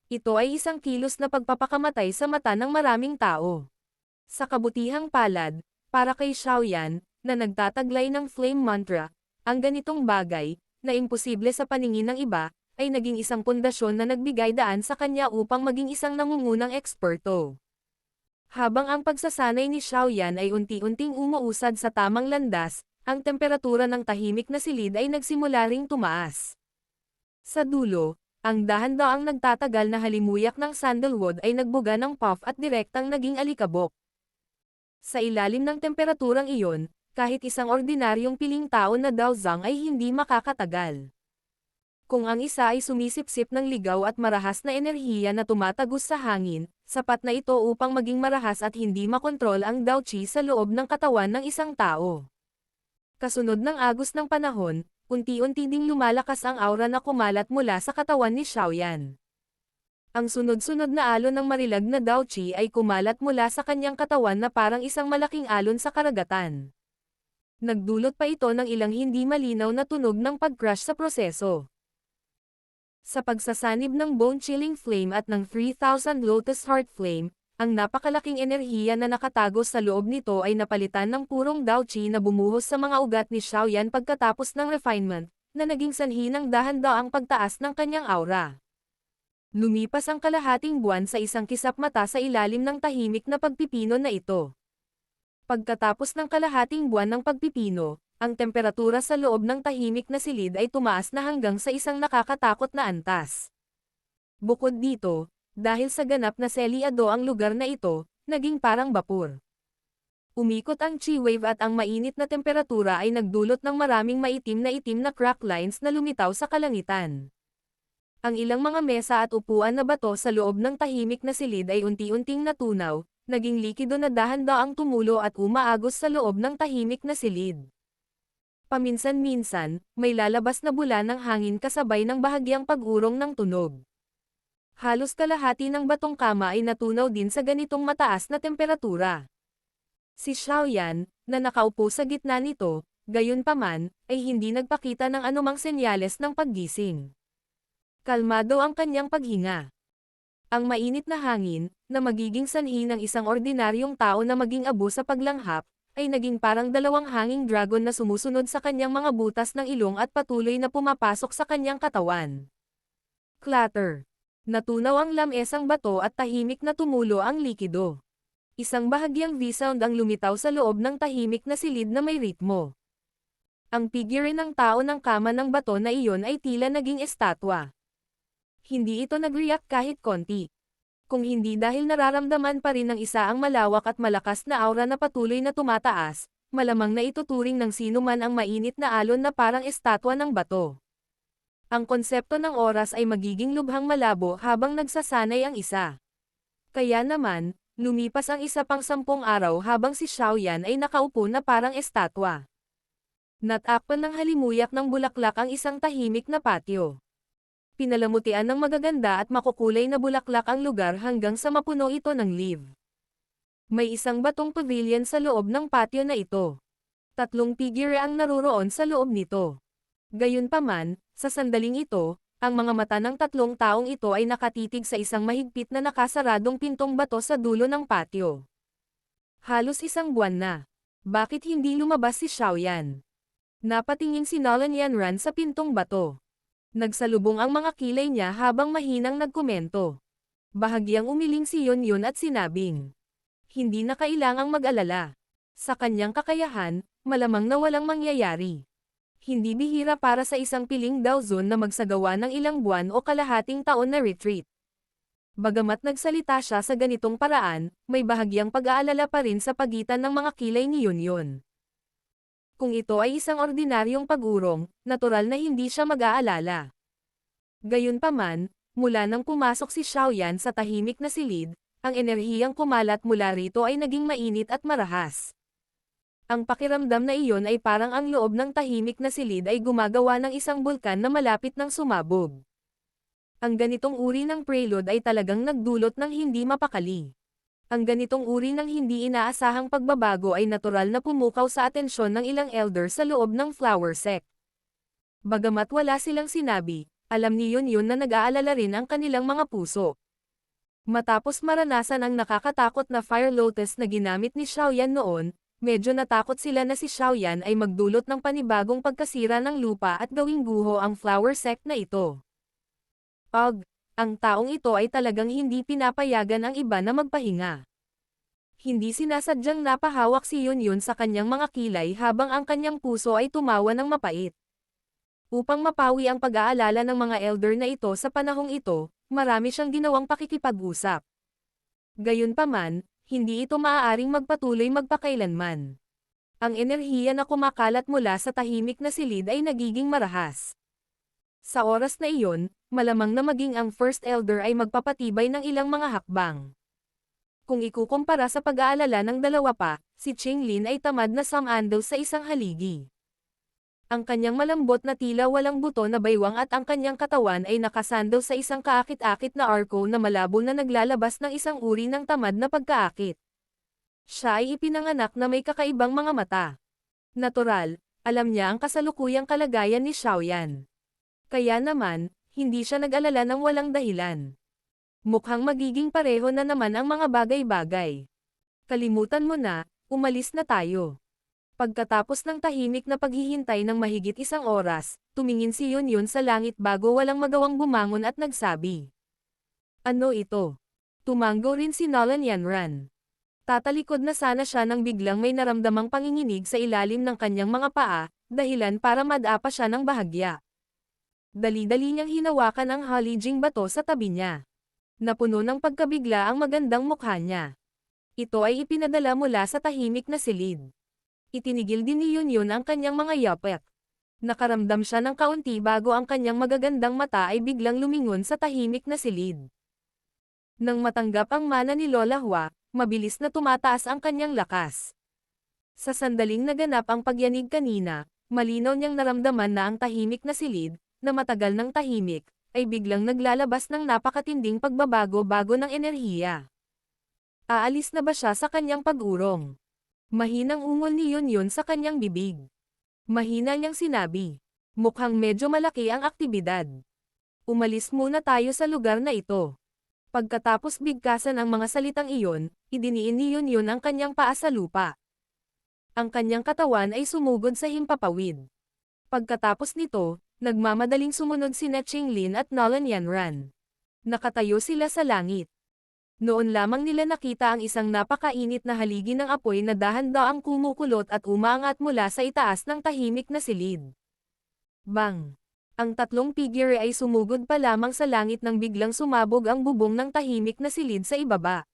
Ito ay isang kilos na pagpapakamatay sa mata ng maraming tao. Sa kabutihang palad, para kay Xiaoyan, na nagtataglay ng flame mantra, ang ganitong bagay, na imposible sa paningin ng iba, ay naging isang pundasyon na nagbigay daan sa kanya upang maging isang nangungunang eksperto. Habang ang pagsasanay ni Xiaoyan ay unti-unting umuusad sa tamang landas, ang temperatura ng tahimik na silid ay nagsimula ring tumaas. Sa dulo, ang dahan-daang nagtatagal na halimuyak ng sandalwood ay nagbuga ng puff at direktang naging alikabok. Sa ilalim ng temperaturang iyon, kahit isang ordinaryong piling tao na daozang ay hindi makakatagal. Kung ang isa ay sumisipsip ng ligaw at marahas na enerhiya na tumatagos sa hangin, sapat na ito upang maging marahas at hindi makontrol ang daoqi sa loob ng katawan ng isang tao. Kasunod ng agos ng panahon, unti-unti ding lumalakas ang aura na kumalat mula sa katawan ni Xiaoyan. Ang sunod-sunod na alon ng marilag na daoqi ay kumalat mula sa kanyang katawan na parang isang malaking alon sa karagatan. Nagdulot pa ito ng ilang hindi malinaw na tunog ng pag-crash sa proseso. Sa pagsasanib ng bone-chilling flame at ng 3,000 Lotus Heart Flame, ang napakalaking enerhiya na nakatago sa loob nito ay napalitan ng purong daoqi na bumuhos sa mga ugat ni Xiaoyan pagkatapos ng refinement, na naging sanhi ng dahan-daang pagtaas ng kanyang aura. Lumipas ang kalahating buwan sa isang kisap mata sa ilalim ng tahimik na pagpipino na ito. Pagkatapos ng kalahating buwan ng pagpipino, ang temperatura sa loob ng tahimik na silid ay tumaas na hanggang sa isang nakakatakot na antas. Bukod dito, dahil sa ganap na selyado ang lugar na ito, naging parang bapur. Umikot ang chi wave at ang mainit na temperatura ay nagdulot ng maraming maitim na crack lines na lumitaw sa kalangitan. Ang ilang mga mesa at upuan na bato sa loob ng tahimik na silid ay unti-unting natunaw, naging likido na dahan-daang tumulo at umaagos sa loob ng tahimik na silid. Paminsan-minsan, may lalabas na bula ng hangin kasabay ng bahagyang pag-urong ng tunog. Halos kalahati ng batong kama ay natunaw din sa ganitong mataas na temperatura. Si Xiaoyan, na nakaupo sa gitna nito, gayunpaman, ay hindi nagpakita ng anumang senyales ng paggising. Kalmado ang kanyang paghinga. Ang mainit na hangin, na magiging sanhi ng isang ordinaryong tao na maging abo sa paglanghap, ay naging parang dalawang hanging dragon na sumusunod sa kanyang mga butas ng ilong at patuloy na pumapasok sa kanyang katawan. Clatter. Natunaw ang lamesang bato at tahimik na tumulo ang likido. Isang bahagyang V-sound ang lumitaw sa loob ng tahimik na silid na may ritmo. Ang figure ng tao ng kama ng bato na iyon ay tila naging estatwa. Hindi ito nag-react kahit konti. Kung hindi dahil nararamdaman pa rin ng isa ang malawak at malakas na aura na patuloy na tumataas, malamang na ituturing ng sinuman ang mainit na alon na parang estatwa ng bato. Ang konsepto ng oras ay magiging lubhang malabo habang nagsasanay ang isa. Kaya naman, lumipas ang isa pang 10 araw habang si Xiaoyan ay nakaupo na parang estatwa. Natakpan ng halimuyak ng bulaklak ang isang tahimik na patio. Pinalamutian ng magaganda at makukulay na bulaklak ang lugar hanggang sa mapuno ito ng live. May isang batong pavilion sa loob ng patio na ito. 3 figure ang naruroon sa loob nito. Gayunpaman, sa sandaling ito, ang mga mata ng 3 taong ito ay nakatitig sa isang mahigpit na nakasaradong pintong bato sa dulo ng patio. Halos 1 buwan na. Bakit hindi lumabas si Xiaoyan? Napatingin si Nolan Yanran sa pintong bato. Nagsalubong ang mga kilay niya habang mahinang nagkomento. Bahagyang umiling si Yun at sinabing, hindi na kailangang mag-alala. Sa kanyang kakayahan, malamang na walang mangyayari. Hindi bihira para sa isang piling Daozun na magsagawa ng ilang buwan o kalahating taon na retreat. Bagamat nagsalita siya sa ganitong paraan, may bahagyang pag-aalala pa rin sa pagitan ng mga kilay ni Yun. Kung ito ay isang ordinaryong pag-urong, natural na hindi siya mag-aalala. Gayunpaman, mula nang pumasok si Xiaoyan sa tahimik na silid, ang enerhiyang kumalat mula rito ay naging mainit at marahas. Ang pakiramdam na iyon ay parang ang loob ng tahimik na silid ay gumagawa ng isang bulkan na malapit ng sumabog. Ang ganitong uri ng prelude ay talagang nagdulot ng hindi mapakali. Ang ganitong uri ng hindi inaasahang pagbabago ay natural na pumukaw sa atensyon ng ilang elder sa loob ng flower sect. Bagamat wala silang sinabi, alam ni Yun na nag-aalala rin ang kanilang mga puso. Matapos maranasan ang nakakatakot na Fire Lotus na ginamit ni Xiaoyan noon, medyo natakot sila na si Xiaoyan ay magdulot ng panibagong pagkasira ng lupa at gawing guho ang flower sect na ito. Ang taong ito ay talagang hindi pinapayagan ang iba na magpahinga. Hindi sinasadyang napahawak si Yun sa kanyang mga kilay habang ang kanyang puso ay tumawa ng mapait. Upang mapawi ang pag-aalala ng mga elder na ito sa panahong ito, marami siyang ginawang pakikipag-usap. Gayunpaman, hindi ito maaaring magpatuloy magpakailanman. Ang enerhiya na kumakalat mula sa tahimik na silid ay nagiging marahas. Sa oras na iyon, malamang na maging ang First Elder ay magpapatibay ng ilang mga hakbang. Kung ikukumpara sa pag-aalala ng dalawa pa, si Qinglin ay tamad na sumandal sa isang haligi. Ang kanyang malambot na tila walang buto na baywang at ang kanyang katawan ay nakasandal sa isang kaakit-akit na arko na malabo na naglalabas ng isang uri ng tamad na pagkaakit. Siya ay ipinanganak na may kakaibang mga mata. Natural, alam niya ang kasalukuyang kalagayan ni Xiaoyan. Kaya naman, hindi siya nag-alala ng walang dahilan. Mukhang magiging pareho na naman ang mga bagay-bagay. Kalimutan mo na, umalis na tayo. Pagkatapos ng tahimik na paghihintay ng mahigit 1 oras, tumingin si Yun sa langit bago walang magawang bumangon at nagsabi. Ano ito? Tumango rin si Nolan Yanran. Tatalikod na sana siya nang biglang may naramdamang panginginig sa ilalim ng kanyang mga paa, dahilan para madapa siya ng bahagya. Dali-dali niyang hinawakan ang halijing bato sa tabi niya. Napuno ng pagkabigla ang magandang mukha niya. Ito ay ipinadala mula sa tahimik na silid. Itinigil din ni Yun ang kanyang mga yapek. Nakaramdam siya ng kaunti bago ang kanyang magagandang mata ay biglang lumingon sa tahimik na silid. Nang matanggap ang mana ni Lola Hua, mabilis na tumataas ang kanyang lakas. Sa sandaling naganap ang pagyanig kanina, malinaw niyang naramdaman na ang tahimik na silid, na matagal ng tahimik, ay biglang naglalabas ng napakatinding pagbabago-bago ng enerhiya. Aalis na ba siya sa kanyang pag-urong? Mahinang ungol ni Yun sa kanyang bibig. Mahina niyang sinabi. Mukhang medyo malaki ang aktibidad. Umalis muna tayo sa lugar na ito. Pagkatapos bigkasan ang mga salitang iyon, idiniin ni Yun ang kanyang paa sa lupa. Ang kanyang katawan ay sumugod sa himpapawid. Pagkatapos nito, nagmamadaling sumunod sina Qinglin at Nolan Yanran. Nakatayo sila sa langit. Noon lamang nila nakita ang isang napakainit na haligi ng apoy na dahan-daang kumukulot at umaangat mula sa itaas ng tahimik na silid. Bang! Ang 3 figure ay sumugod pa lamang sa langit nang biglang sumabog ang bubong ng tahimik na silid sa ibaba.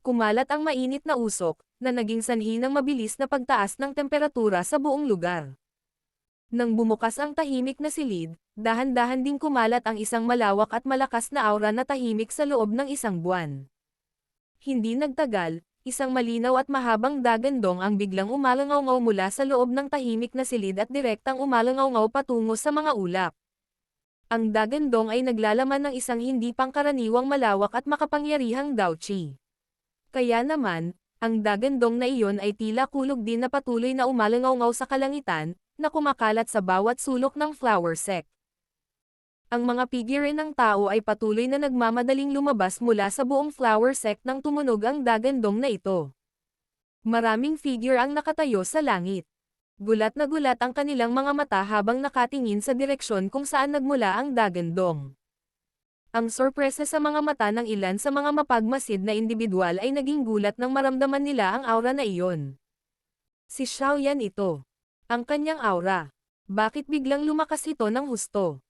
Kumalat ang mainit na usok, na naging sanhi ng mabilis na pagtaas ng temperatura sa buong lugar. Nang bumukas ang tahimik na silid, dahan-dahan ding kumalat ang isang malawak at malakas na aura na tahimik sa loob ng isang buwan. Hindi nagtagal, isang malinaw at mahabang dagandong ang biglang umalangaw-ngaw mula sa loob ng tahimik na silid at direktang umalangaw-ngaw patungo sa mga ulap. Ang dagandong ay naglalaman ng isang hindi pangkaraniwang malawak at makapangyarihang Daochi. Kaya naman, ang dagandong na iyon ay tila kulog din na patuloy na umalangaw-ngaw sa kalangitan, na kumakalat sa bawat sulok ng flower sect. Ang mga figure ng tao ay patuloy na nagmamadaling lumabas mula sa buong flower sect nang tumunog ang dagandong na ito. Maraming figure ang nakatayo sa langit. Gulat na gulat ang kanilang mga mata habang nakatingin sa direksyon kung saan nagmula ang dagandong. Ang sorpresa sa mga mata ng ilan sa mga mapagmasid na individual ay naging gulat nang maramdaman nila ang aura na iyon. Si Xiaoyan ito. Ang kanyang aura. Bakit biglang lumakas ito ng husto?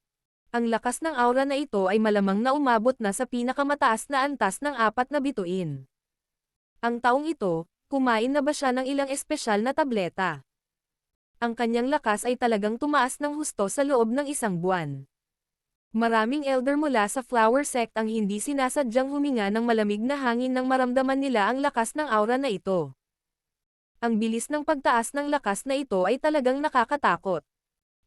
Ang lakas ng aura na ito ay malamang na umabot na sa pinakamataas na antas ng 4 na bituin. Ang taong ito, kumain na ba siya ng ilang espesyal na tableta? Ang kanyang lakas ay talagang tumaas ng husto sa loob ng isang buwan. Maraming elder mula sa flower sect ang hindi sinasadyang huminga ng malamig na hangin nang maramdaman nila ang lakas ng aura na ito. Ang bilis ng pagtaas ng lakas na ito ay talagang nakakatakot.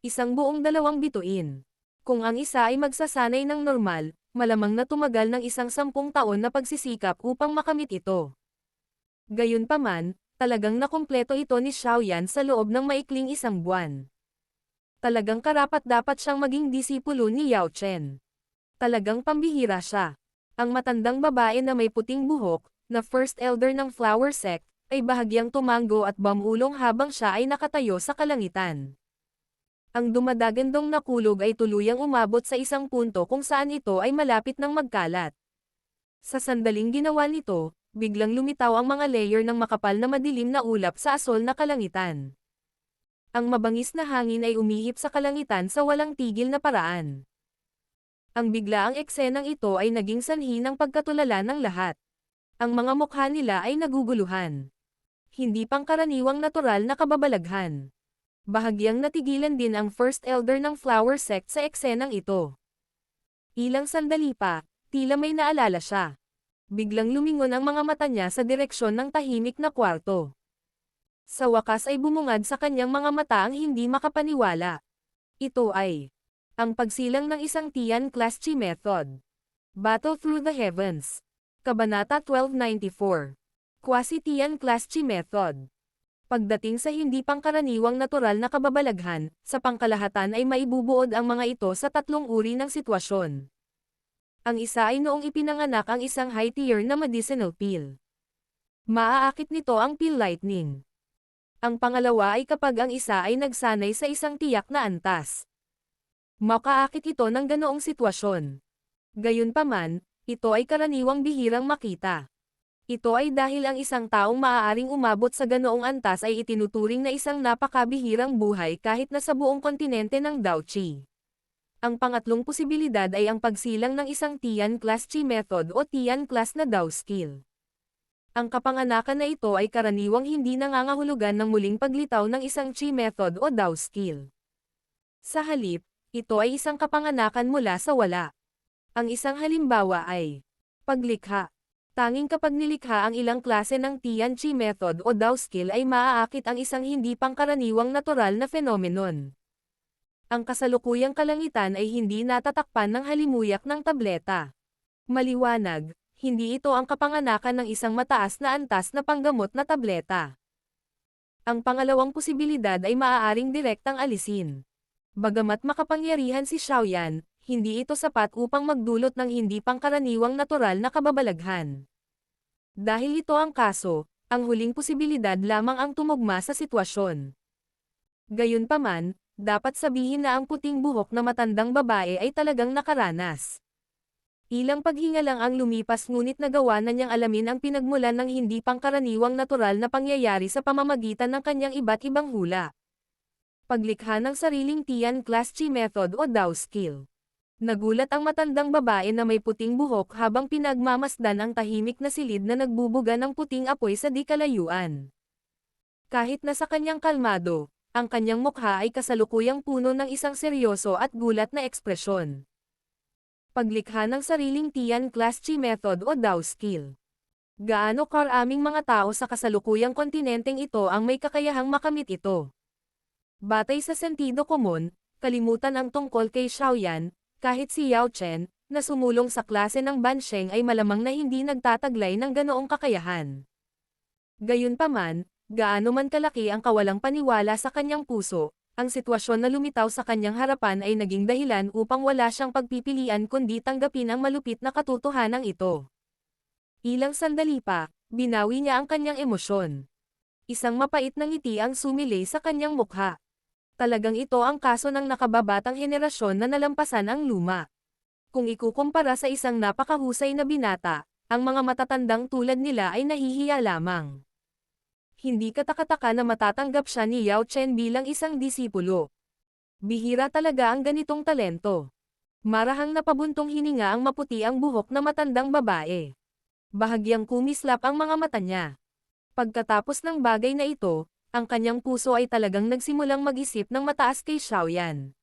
Isang buong 2 bituin. Kung ang isa ay magsasanay ng normal, malamang na tumagal ng isang 10 taon na pagsisikap upang makamit ito. Gayunpaman, talagang nakumpleto ito ni Xiaoyan sa loob ng maikling isang buwan. Talagang karapat-dapat siyang maging disipulo ni Yao Chen. Talagang pambihira siya. Ang matandang babae na may puting buhok, na first elder ng flower sect, ay bahagyang tumango at bumulong habang siya ay nakatayo sa kalangitan. Ang dumadagandong na kulog ay tuluyang umabot sa isang punto kung saan ito ay malapit ng magkalat. Sa sandaling ginawa nito, biglang lumitaw ang mga layer ng makapal na madilim na ulap sa asol na kalangitan. Ang mabangis na hangin ay umihip sa kalangitan sa walang tigil na paraan. Ang biglaang eksenang ito ay naging sanhi ng pagkatulala ng lahat. Ang mga mukha nila ay naguguluhan. Hindi pangkaraniwang natural na kababalaghan. Bahagyang natigilan din ang first elder ng flower sect sa eksenang ito. Ilang sandali pa, tila may naalala siya. Biglang lumingon ang mga mata niya sa direksyon ng tahimik na kwarto. Sa wakas ay bumungad sa kanyang mga mata ang hindi makapaniwala. Ito ay ang pagsilang ng isang Tian Class Chi Method. Battle Through the Heavens. Kabanata 1294. Quasi Tian Class Chi Method. Pagdating sa hindi pangkaraniwang natural na kababalaghan, sa pangkalahatan ay maibubuod ang mga ito sa 3 uri ng sitwasyon. Ang isa ay noong ipinanganak ang isang high-tier na medicinal pill. Maaakit nito ang pill lightning. Ang pangalawa ay kapag ang isa ay nagsanay sa isang tiyak na antas. Makaakit ito ng ganoong sitwasyon. Gayunpaman, ito ay karaniwang bihirang makita. Ito ay dahil ang isang taong maaaring umabot sa ganoong antas ay itinuturing na isang napakabihirang buhay kahit na sa buong kontinente ng Daochi. Ang pangatlong posibilidad ay ang pagsilang ng isang Tian Class Chi Method o Tian Class na Dao Skill. Ang kapanganakan na ito ay karaniwang hindi nangangahulugan ng muling paglitaw ng isang Chi Method o Dao Skill. Sa halip, ito ay isang kapanganakan mula sa wala. Ang isang halimbawa ay paglikha. Tanging kapag nilikha ang ilang klase ng Tian Chi Method o Dao Skill ay maaakit ang isang hindi pangkaraniwang natural na phenomenon. Ang kasalukuyang kalangitan ay hindi natatakpan ng halimuyak ng tableta. Maliwanag, hindi ito ang kapanganakan ng isang mataas na antas na panggamot na tableta. Ang pangalawang posibilidad ay maaaring direktang alisin. Bagamat makapangyarihan si Xiaoyan, hindi ito sapat upang magdulot ng hindi pangkaraniwang natural na kababalaghan. Dahil ito ang kaso, ang huling posibilidad lamang ang tumugma sa sitwasyon. Gayunpaman, dapat sabihin na ang puting buhok na matandang babae ay talagang nakaranas. Ilang paghinga lang ang lumipas ngunit nagawa na niyang alamin ang pinagmulan ng hindi pangkaraniwang natural na pangyayari sa pamamagitan ng kanyang iba't ibang hula. Paglikha ng sariling Tian Class Chi Method o Dao Skill. Nagulat ang matandang babae na may puting buhok habang pinagmamasdan ang tahimik na silid na nagbubuga ng puting apoy sa di kalayuan. Kahit na sa kanyang kalmado, ang kanyang mukha ay kasalukuyang puno ng isang seryoso at gulat na ekspresyon. Paglikha ng sariling Tian Class Chi Method o Dao Skill. Gaano karaming mga tao sa kasalukuyang kontinenteng ito ang may kakayahang makamit ito? Batay sa sentido komon, kalimutan ang tungkol kay Xiaoyan, kahit si Yao Chen, na sumulong sa klase ng Bansheng ay malamang na hindi nagtataglay ng ganoong kakayahan. Gayunpaman, gaano man kalaki ang kawalang paniwala sa kanyang puso, ang sitwasyon na lumitaw sa kanyang harapan ay naging dahilan upang wala siyang pagpipilian kundi tanggapin ang malupit na katotohanan ito. Ilang sandali pa, binawi niya ang kanyang emosyon. Isang mapait na ngiti ang sumilay sa kanyang mukha. Talagang ito ang kaso ng nakababatang henerasyon na nalampasan ang luma. Kung ikukumpara sa isang napakahusay na binata, ang mga matatandang tulad nila ay nahihiya lamang. Hindi katakataka na matatanggap siya ni Yao Chen bilang isang disipulo. Bihira talaga ang ganitong talento. Marahang napabuntong hininga ang maputi ang buhok na matandang babae. Bahagyang kumislap ang mga mata niya. Pagkatapos ng bagay na ito, ang kanyang puso ay talagang nagsimulang mag-isip ng mataas kay Xiaoyan.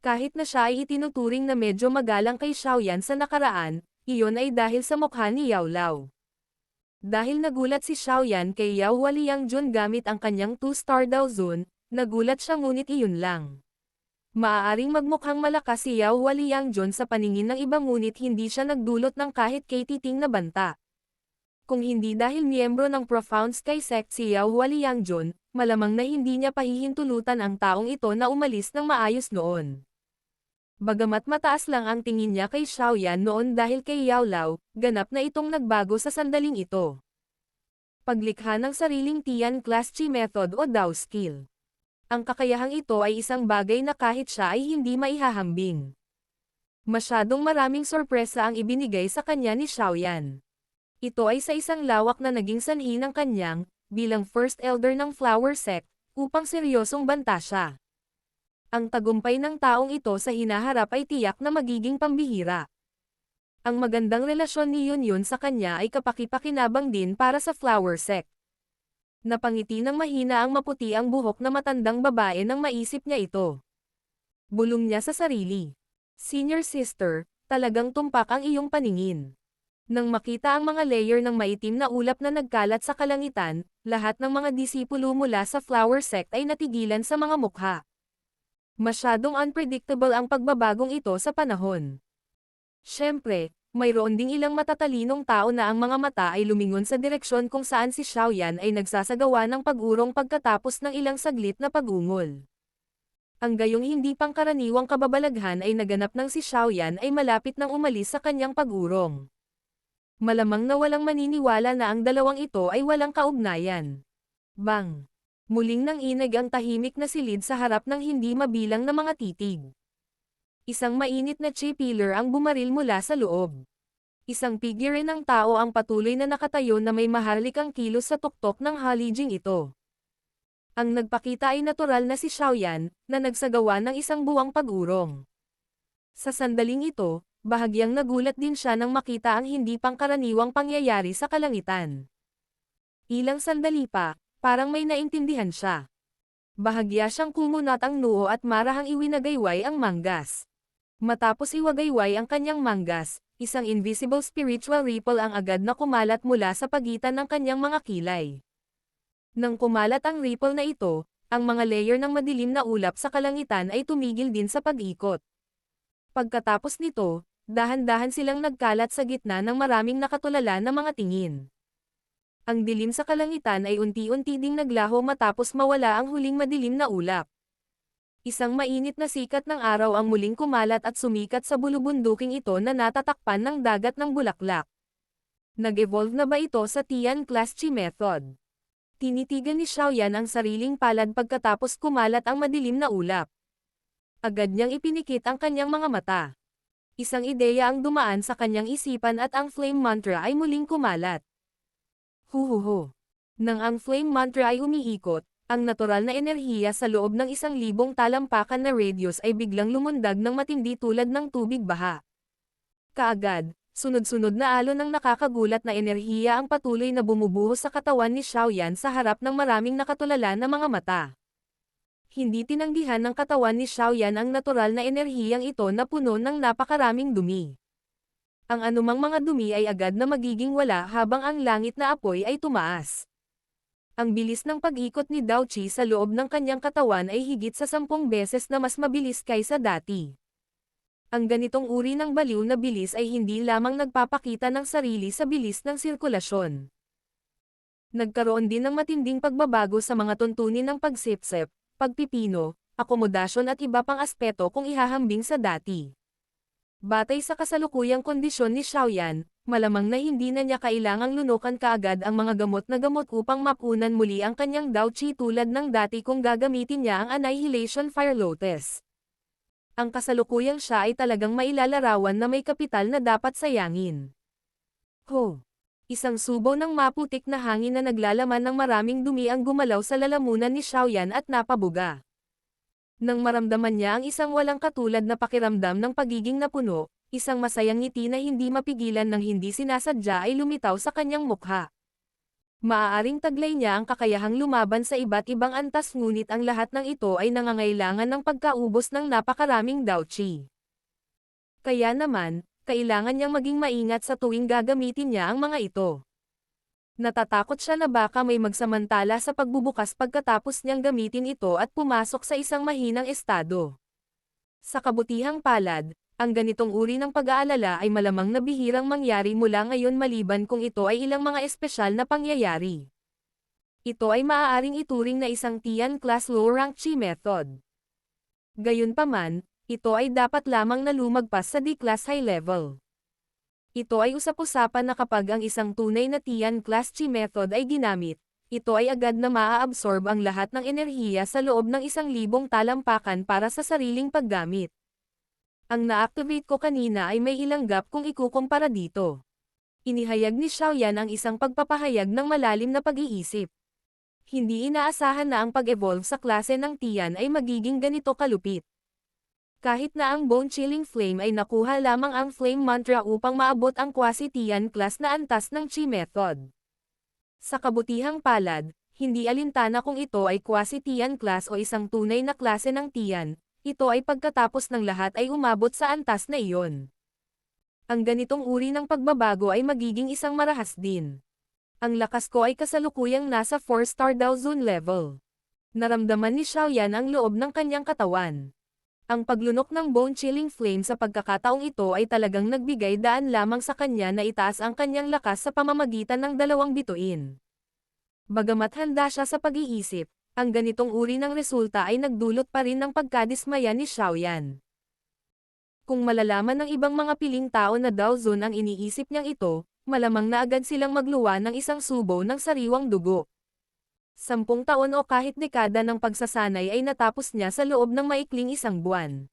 Kahit na siya ay itinuturing na medyo magalang kay Xiaoyan sa nakaraan, iyon ay dahil sa mukha ni Yao Lao. Dahil nagulat si Xiaoyan kay Yao Hualiangjun gamit ang kanyang 2-star Dao Zone, nagulat siya ngunit iyon lang. Maaaring magmukhang malakas si Yao Hualiangjun sa paningin ng iba ngunit hindi siya nagdulot ng kahit kay titing na banta. Kung hindi dahil miyembro ng Profound Sky Sect si Yao Hualiangjun, malamang na hindi niya pahihintulutan ang taong ito na umalis ng maayos noon. Bagamat mataas lang ang tingin niya kay Xiaoyan noon dahil kay Yao Lao, ganap na itong nagbago sa sandaling ito. Paglikha ng sariling Tian Class Chi Method o Dao Skill. Ang kakayahang ito ay isang bagay na kahit siya ay hindi maihahambing. Masyadong maraming sorpresa ang ibinigay sa kanya ni Xiaoyan. Ito ay sa isang lawak na naging sanhi ng kanyang, bilang First Elder ng Flower Sect, upang seryosong banta siya. Ang tagumpay ng taong ito sa hinaharap ay tiyak na magiging pambihira. Ang magandang relasyon ni Yunyun sa kanya ay kapaki-pakinabang din para sa Flower Sect. Napangiti ng mahina ang maputi ang buhok na matandang babae nang maisip niya ito. Bulong niya sa sarili. Senior sister, talagang tumpak ang iyong paningin. Nang makita ang mga layer ng maitim na ulap na nagkalat sa kalangitan, lahat ng mga disipulo mula sa Flower Sect ay natigilan sa mga mukha. Masyadong unpredictable ang pagbabagong ito sa panahon. Siyempre, mayroon ding ilang matatalinong tao na ang mga mata ay lumingon sa direksyon kung saan si Xiaoyan ay nagsasagawa ng pag-urong pagkatapos ng ilang saglit na pag-ungol. Ang gayong hindi pangkaraniwang kababalaghan ay naganap nang si Xiaoyan ay malapit nang umalis sa kanyang pag-urong. Malamang na walang maniniwala na ang dalawang ito ay walang kaugnayan. Bang! Muling nang inag ang tahimik na silid sa harap ng hindi mabilang na mga titig. Isang mainit na chi pillar ang bumaril mula sa loob. Isang figure ng tao ang patuloy na nakatayo na may maharlikang kilos sa tuktok ng halijing ito. Ang nagpakita ay natural na si Xiaoyan, na nagsagawa ng isang buwang pag-urong. Sa sandaling ito, bahagyang nagulat din siya nang makita ang hindi pangkaraniwang pangyayari sa kalangitan. Ilang sandali pa, parang may naintindihan siya. Bahagya siyang kumunat ang noo at marahang iwinagayway ang manggas. Matapos iwagayway ang kanyang manggas, isang invisible spiritual ripple ang agad na kumalat mula sa pagitan ng kanyang mga kilay. Nang kumalat ang ripple na ito, ang mga layer ng madilim na ulap sa kalangitan ay tumigil din sa pag-ikot. Pagkatapos nito, dahan-dahan silang nagkalat sa gitna ng maraming nakatulala na mga tingin. Ang dilim sa kalangitan ay unti-unti ding naglaho matapos mawala ang huling madilim na ulap. Isang mainit na sikat ng araw ang muling kumalat at sumikat sa bulubunduking ito na natatakpan ng dagat ng bulaklak. Nag-evolve na ba ito sa Tian Class Chi Method? Tinitigan ni Xiaoyan ang sariling palad pagkatapos kumalat ang madilim na ulap. Agad niyang ipinikit ang kanyang mga mata. Isang ideya ang dumaan sa kanyang isipan at ang flame mantra ay muling kumalat. Huhuhu. Nang ang flame mantra ay umiikot, Ang natural na enerhiya sa loob ng 1,000 talampakan na radius ay biglang lumundag ng matindi tulad ng tubig baha. Kaagad, sunod-sunod na alon ng nakakagulat na enerhiya ang patuloy na bumubuhos sa katawan ni Xiaoyan sa harap ng maraming nakatulala na mga mata. Hindi tinanggihan ng katawan ni Xiaoyan ang natural na enerhiyang ito na puno ng napakaraming dumi. Ang anumang mga dumi ay agad na magiging wala habang ang langit na apoy ay tumaas. Ang bilis ng pag-ikot ni Dao Qi sa loob ng kanyang katawan ay higit sa 10 beses na mas mabilis kaysa dati. Ang ganitong uri ng baliw na bilis ay hindi lamang nagpapakita ng sarili sa bilis ng sirkulasyon. Nagkaroon din ng matinding pagbabago sa mga tuntunin ng pagsipsip, pagpipino, akomodasyon at iba pang aspeto kung ihahambing sa dati. Batay sa kasalukuyang kondisyon ni Xiaoyan, malamang na hindi na niya kailangang lunukan kaagad ang mga gamot na gamot upang mapunan muli ang kanyang Dao Qi tulad ng dati kung gagamitin niya ang Annihilation Fire Lotus. Ang kasalukuyang siya ay talagang mailalarawan na may kapital na dapat sayangin. Ho! Isang subo ng maputik na hangin na naglalaman ng maraming dumi ang gumalaw sa lalamunan ni Xiaoyan at napabuga. Nang maramdaman niya ang isang walang katulad na pakiramdam ng pagiging napuno, isang masayang ngiti na hindi mapigilan ng hindi sinasadya ay lumitaw sa kanyang mukha. Maaaring taglay niya ang kakayahang lumaban sa iba't ibang antas ngunit ang lahat ng ito ay nangangailangan ng pagkaubos ng napakaraming Dao Qi. Kaya naman, kailangan niyang maging maingat sa tuwing gagamitin niya ang mga ito. Natatakot siya na baka may magsamantala sa pagbubukas pagkatapos niyang gamitin ito at pumasok sa isang mahinang estado. Sa kabutihang palad, ang ganitong uri ng pag-aalala ay malamang na bihirang mangyari mula ngayon maliban kung ito ay ilang mga espesyal na pangyayari. Ito ay maaaring ituring na isang Tian Class Low Rank Qi Method. Gayunpaman, ito ay dapat lamang na lumagpas sa D-Class High Level. Ito ay usap-usapan na kapag ang isang tunay na Tian Class Qi Method ay ginamit, ito ay agad na maa-absorb ang lahat ng enerhiya sa loob ng 1,000 talampakan para sa sariling paggamit. Ang na-activate ko kanina ay may ilang gap kung ikukumpara dito. Inihayag ni Xiaoyan ang isang pagpapahayag ng malalim na pag-iisip. Hindi inaasahan na ang pag-evolve sa klase ng Tian ay magiging ganito kalupit. Kahit na ang bone-chilling flame ay nakuha lamang ang flame mantra upang maabot ang quasi-Tian class na antas ng Qi method. Sa kabutihang palad, hindi alintana kung ito ay quasi-Tian class o isang tunay na klase ng Tian, ito ay pagkatapos ng lahat ay umabot sa antas na iyon. Ang ganitong uri ng pagbabago ay magiging isang marahas din. Ang lakas ko ay kasalukuyang nasa 4-star Dao Zone level. Naramdaman ni Xiaoyan ang loob ng kanyang katawan. Ang paglunok ng bone-chilling flame sa pagkakataong ito ay talagang nagbigay daan lamang sa kanya na itaas ang kanyang lakas sa pamamagitan ng dalawang bituin. Bagamat handa siya sa pag-iisip, ang ganitong uri ng resulta ay nagdulot pa rin ng pagkadismaya ni Xiaoyan. Kung malalaman ng ibang mga piling tao na Dao Zone ang iniisip niyang ito, malamang na agad silang magluwa ng isang subo ng sariwang dugo. 10 taon o kahit dekada ng pagsasanay ay natapos niya sa loob ng maikling 1 buwan.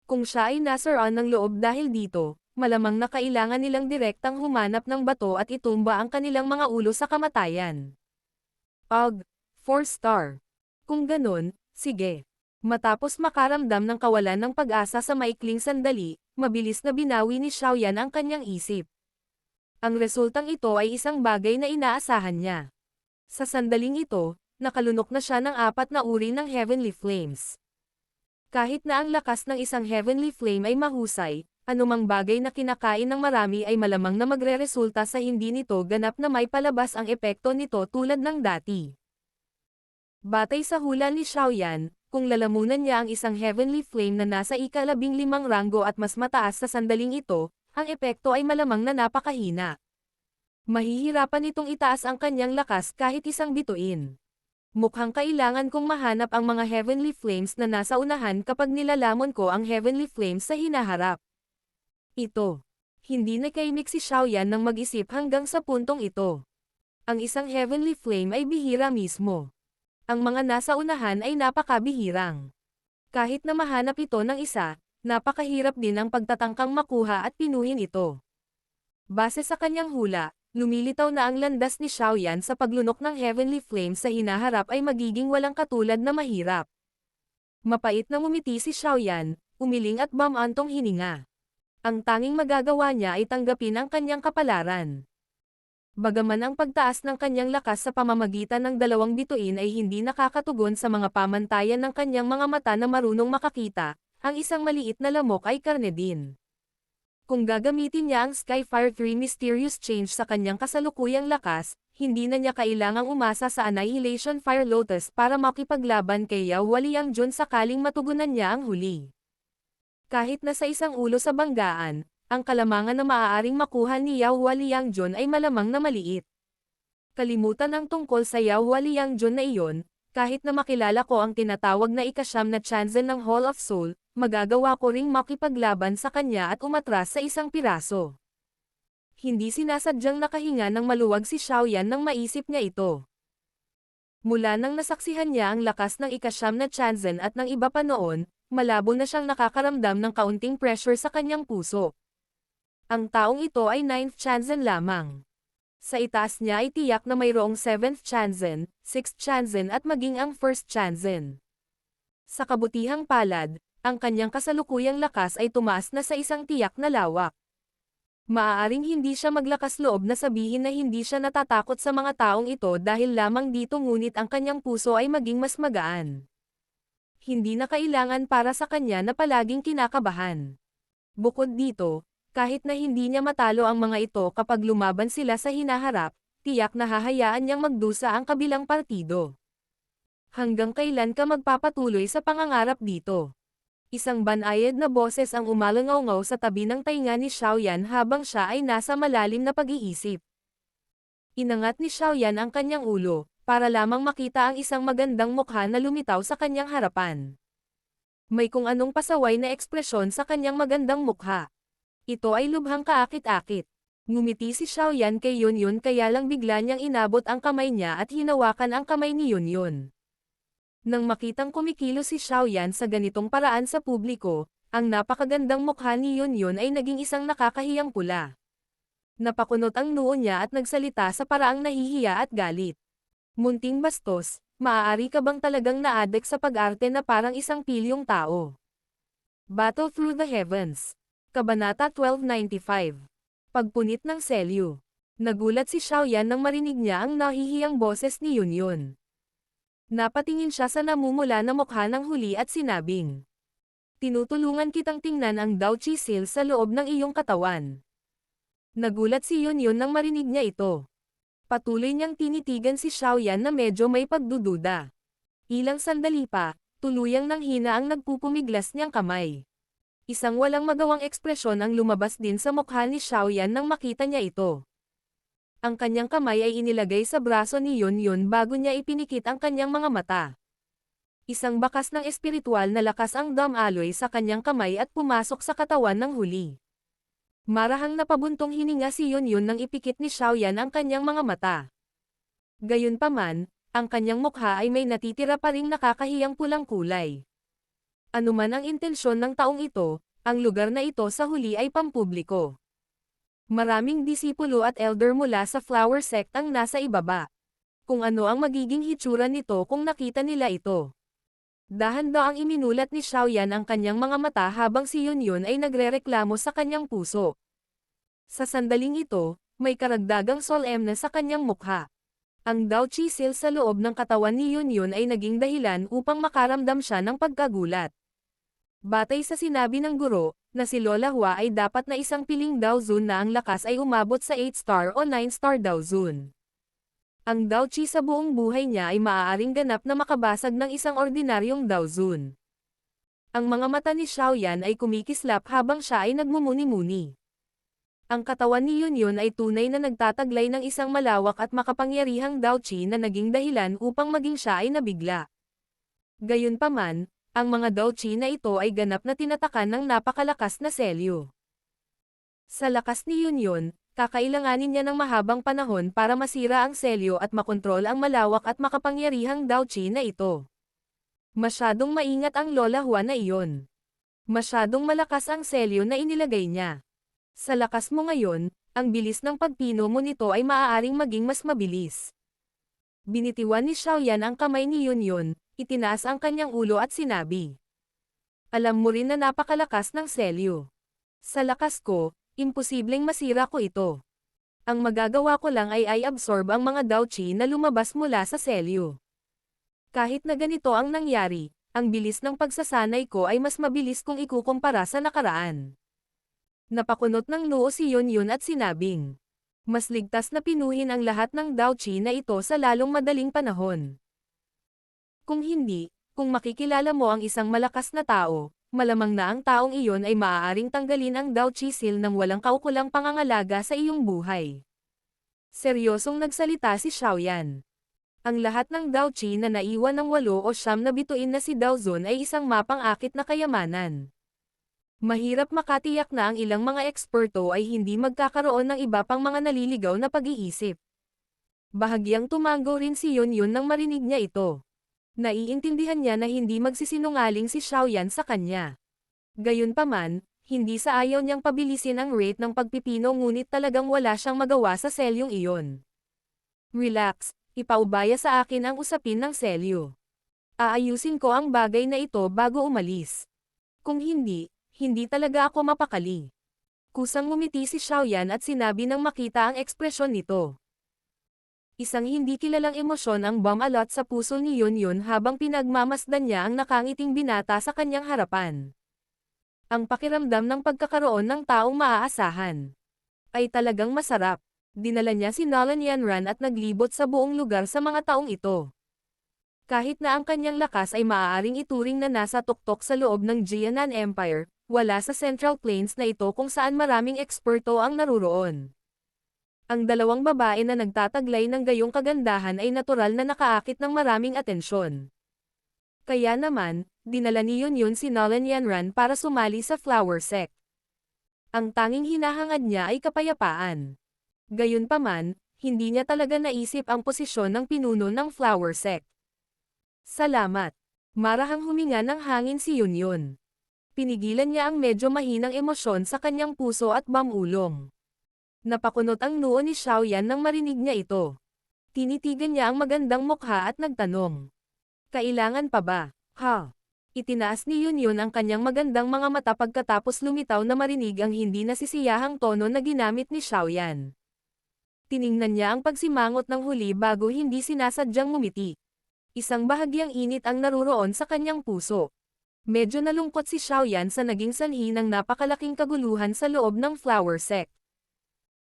Kung siya ay nasaran ng loob dahil dito, malamang na kailangan nilang direktang humanap ng bato at itumba ang kanilang mga ulo sa kamatayan. 4-star. Kung ganun, sige. Matapos makaramdam ng kawalan ng pag-asa sa maikling sandali, mabilis na binawi ni Xiaoyan ang kanyang isip. Ang resultang ito ay isang bagay na inaasahan niya. Sa sandaling ito, nakalunok na siya ng 4 na uri ng heavenly flames. Kahit na ang lakas ng isang heavenly flame ay mahusay, anumang bagay na kinakain ng marami ay malamang na magreresulta sa hindi nito ganap na may palabas ang epekto nito tulad ng dati. Batay sa hula ni Xiaoyan, kung lalamunan niya ang isang heavenly flame na nasa ika-15 ranggo at mas mataas sa sandaling ito, ang epekto ay malamang na napakahina. Mahihirapan itong itaas ang kanyang lakas kahit isang bituin. Mukhang kailangan kong mahanap ang mga heavenly flames na nasa unahan kapag nilalamon ko ang heavenly flames sa hinaharap. Ito. Hindi nakaimik si Xiaoyan nang mag-isip hanggang sa puntong ito. Ang isang heavenly flame ay bihira mismo. Ang mga nasa unahan ay napakabihirang. Kahit na mahanap ito ng isa, napakahirap din ang pagtatangkang makuha at pinuhin ito. Base sa kanyang hula, Lumilitaw na ang landas ni Xiaoyan sa paglunok ng Heavenly Flame sa hinaharap ay magiging walang katulad na mahirap. Mapait na ngumiti si Xiaoyan, umiling at bumantong hininga. Ang tanging magagawa niya ay tanggapin ang kanyang kapalaran. Bagaman ang pagtaas ng kanyang lakas sa pamamagitan ng dalawang bituin ay hindi nakakatugon sa mga pamantayan ng kanyang mga mata na marunong makakita, ang isang maliit na lamok ay karne din. Kung gagamitin niya ang Skyfire 3 Mysterious Change sa kanyang kasalukuyang lakas, hindi na niya kailangang umasa sa Annihilation Fire Lotus para makipaglaban kay Yao Liangjun sakaling matugunan niya ang huli. Kahit na sa isang ulo sa banggaan, ang kalamangan na maaaring makuha ni Yao Liangjun ay malamang na maliit. Kalimutan ang tungkol sa Yao Liangjun na iyon, kahit na makilala ko ang tinatawag na ikasyam na Chanzen ng Hall of Soul, magagawa ko ring makipaglaban sa kanya at umatras sa isang piraso. Hindi sinasadyang nakahinga ng maluwag si Xiaoyan nang maisip niya ito. Mula nang nasaksihan niya ang lakas ng ikasyam na Chanzen at ng iba pa noon, malabo na siyang nakakaramdam ng kaunting pressure sa kanyang puso. Ang taong ito ay 9th Chanzen lamang. Sa itaas niya ay tiyak na mayroong 7th Chanzen, 6th Chanzen at maging ang 1st Chanzen. Sa kabutihang palad, ang kanyang kasalukuyang lakas ay tumaas na sa isang tiyak na lawak. Maaaring hindi siya maglakas loob na sabihin na hindi siya natatakot sa mga taong ito dahil lamang dito, ngunit ang kanyang puso ay maging mas magaan. Hindi na kailangan para sa kanya na palaging kinakabahan. Bukod dito, kahit na hindi niya matalo ang mga ito kapag lumaban sila sa hinaharap, tiyak na hahayaan niyang magdusa ang kabilang partido. Hanggang kailan ka magpapatuloy sa pangangarap dito? Isang banayad na boses ang umalangaw-ngaw sa tabi ng tainga ni Xiaoyan habang siya ay nasa malalim na pag-iisip. Inangat ni Xiaoyan ang kanyang ulo, para lamang makita ang isang magandang mukha na lumitaw sa kanyang harapan. May kung anong pasaway na ekspresyon sa kanyang magandang mukha. Ito ay lubhang kaakit-akit. Ngumiti si Xiaoyan kay Yunyun kaya lang bigla niyang inabot ang kamay niya at hinawakan ang kamay ni Yunyun. Nang makitang kumikilos si Xiaoyan sa ganitong paraan sa publiko, ang napakagandang mukha ni Yunyun ay naging isang nakakahiyang pula. Napakunot ang noo niya at nagsalita sa paraang nahihiya at galit. Munting bastos, maaari ka bang talagang naadek sa pag-arte na parang isang pilyong tao? Battle Through the Heavens. Kabanata 1295. Pagpunit ng selyo. Nagulat si Xiaoyan nang marinig niya ang nahihiyang boses ni Yunyun. Napatingin siya sa namumula na mukha ng huli at sinabing, "Tinutulungan kitang tingnan ang Dao Chi Seal sa loob ng iyong katawan." Nagulat si Yunyun nang marinig niya ito. Patuloy niyang tinitigan si Xiaoyan na medyo may pagdududa. Ilang sandali pa, tuluyang nanghina ang nagpupumiglas niyang kamay. Isang walang magawang ekspresyon ang lumabas din sa mukha ni Xiaoyan nang makita niya ito. Ang kanyang kamay ay inilagay sa braso ni Yunyun bago niya ipinikit ang kanyang mga mata. Isang bakas ng espiritual na lakas ang damaloy sa kanyang kamay at pumasok sa katawan ng huli. Marahang napabuntong hininga si Yunyun nang ipikit ni Xiaoyan ang kanyang mga mata. Gayunpaman, ang kanyang mukha ay may natitira pa ring nakakahiyang pulang kulay. Anuman ang intensyon ng taong ito, ang lugar na ito sa huli ay pampubliko. Maraming disipulo at elder mula sa flower sect ang nasa ibaba. Kung ano ang magiging hitsura nito kung nakita nila ito. Dahan-daang iminulat ni Xiaoyan ang kanyang mga mata habang si Yunyun ay nagrereklamo sa kanyang puso. Sa sandaling ito, may karagdagang solemne sa kanyang mukha. Ang Dao Chi Seal sa loob ng katawan ni Yunyun ay naging dahilan upang makaramdam siya ng pagkagulat. Batay sa sinabi ng guro, na si Lola Hua ay dapat na isang piling Dao Zun na ang lakas ay umabot sa 8-star o 9-star Dao Zun. Ang Dao Chi sa buong buhay niya ay maaaring ganap na makabasag ng isang ordinaryong Dao Zun. Ang mga mata ni Xiaoyan ay kumikislap habang siya ay nagmumuni-muni. Ang katawan ni Yunyun ay tunay na nagtataglay ng isang malawak at makapangyarihang Dao Chi na naging dahilan upang maging siya ay nabigla. Gayunpaman, ang mga Dao Chi na ito ay ganap na tinatakan ng napakalakas na selyo. Sa lakas ni Yunyun, kakailanganin niya ng mahabang panahon para masira ang selyo at makontrol ang malawak at makapangyarihang Dao Chi na ito. Masyadong maingat ang Lola Hua na iyon. Masyadong malakas ang selyo na inilagay niya. Sa lakas mo ngayon, Ang bilis ng pagpino mo nito ay maaaring maging mas mabilis. Binitiwan ni Xiaoyan ang kamay ni Yun, itinaas ang kanyang ulo at sinabi. Alam mo rin na napakalakas ng selyo. Sa lakas ko, imposibleng masira ko ito. Ang magagawa ko lang ay absorb ang mga Daoqi na lumabas mula sa selyo. Kahit na ganito ang nangyari, ang bilis ng pagsasanay ko ay mas mabilis kung ikukumpara sa nakaraan. Napakunot ng noo si Yun at sinabing, mas ligtas na pinuhin ang lahat ng Daoqi na ito sa lalong madaling panahon. Kung hindi, kung makikilala mo ang isang malakas na tao, malamang na ang taong iyon ay maaaring tanggalin ang Daoqi seal nang walang kaukulang pangangalaga sa iyong buhay. Seryosong nagsalita si Xiaoyan. Ang lahat ng Daoqi na naiwan ng 8 o 9 na bituin na si Daozun ay isang mapang-akit na kayamanan. Mahirap makatiyak na ang ilang mga eksperto ay hindi magkakaroon ng iba pang mga naliligaw na pag-iisip. Bahagyang tumango rin si Yun nang marinig niya ito. Naiintindihan niya na hindi magsisinungaling si Xiaoyan sa kanya. Gayunpaman, hindi sa ayaw niyang pabilisin ang rate ng pagpipino ngunit talagang wala siyang magawa sa selyong iyon. Relax, ipaubaya sa akin ang usapin ng selyo. Aayusin ko ang bagay na ito bago umalis. Kung hindi, hindi talaga ako mapakali. Kusang ngumiti si Xiaoyan at sinabi nang makita ang ekspresyon nito. Isang hindi kilalang emosyon ang bumalot sa puso ni Yun habang pinagmamasdan niya ang nakangiting binata sa kanyang harapan. Ang pakiramdam ng pagkakaroon ng taong maaasahan ay talagang masarap. Dinala niya si Nolan Yanran at naglibot sa buong lugar sa mga taong ito. Kahit na ang kanyang lakas ay maaaring ituring na nasa tuktok sa loob ng Jianan Empire, wala sa Central Plains na ito kung saan maraming eksperto ang naruroon. Ang dalawang babae na nagtataglay ng gayong kagandahan ay natural na nakaakit ng maraming atensyon. Kaya naman, dinala ni Yun si Nolan Yanran para sumali sa Flower Sect. Ang tanging hinahangad niya ay kapayapaan. Gayunpaman, hindi niya talaga naisip ang posisyon ng pinuno ng Flower Sect. Salamat. Marahang huminga ng hangin si Yun. Pinigilan niya ang medyo mahinang emosyon sa kanyang puso at bamulong. Napakunot ang noo ni Xiaoyan nang marinig niya ito. Tinitigan niya ang magandang mukha at nagtanong. Kailangan pa ba? Ha? Itinaas ni Yun ang kanyang magandang mga mata pagkatapos lumitaw na marinig ang hindi nasisiyahang tono na ginamit ni Xiaoyan. Tiningnan niya ang pagsimangot ng huli bago hindi sinasadyang ngumiti. Isang bahagyang init ang naruroon sa kanyang puso. Medyo nalungkot si Xiaoyan sa naging sanhi ng napakalaking kaguluhan sa loob ng Flower Sect.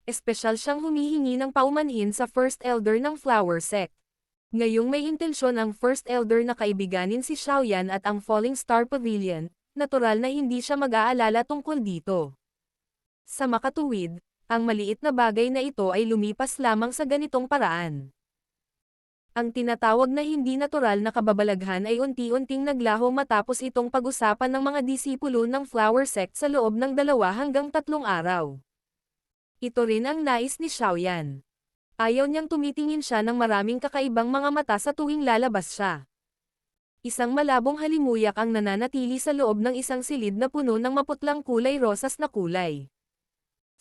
Espesyal siyang humihingi ng paumanhin sa First Elder ng Flower Sect. Ngayong may intensyon ang First Elder na kaibiganin si Xiaoyan at ang Falling Star Pavilion, natural na hindi siya mag-aalala tungkol dito. Sa makatuwid, ang maliit na bagay na ito ay lumipas lamang sa ganitong paraan. Ang tinatawag na hindi natural na kababalaghan ay unti-unting naglaho matapos itong pag-usapan ng mga disipulo ng Flower Sect sa loob ng 2 hanggang 3 araw. Ito rin ang nais ni Xiaoyan. Ayaw niyang tumitingin siya ng maraming kakaibang mga mata sa tuwing lalabas siya. Isang malabong halimuyak ang nananatili sa loob ng isang silid na puno ng maputlang kulay rosas na kulay.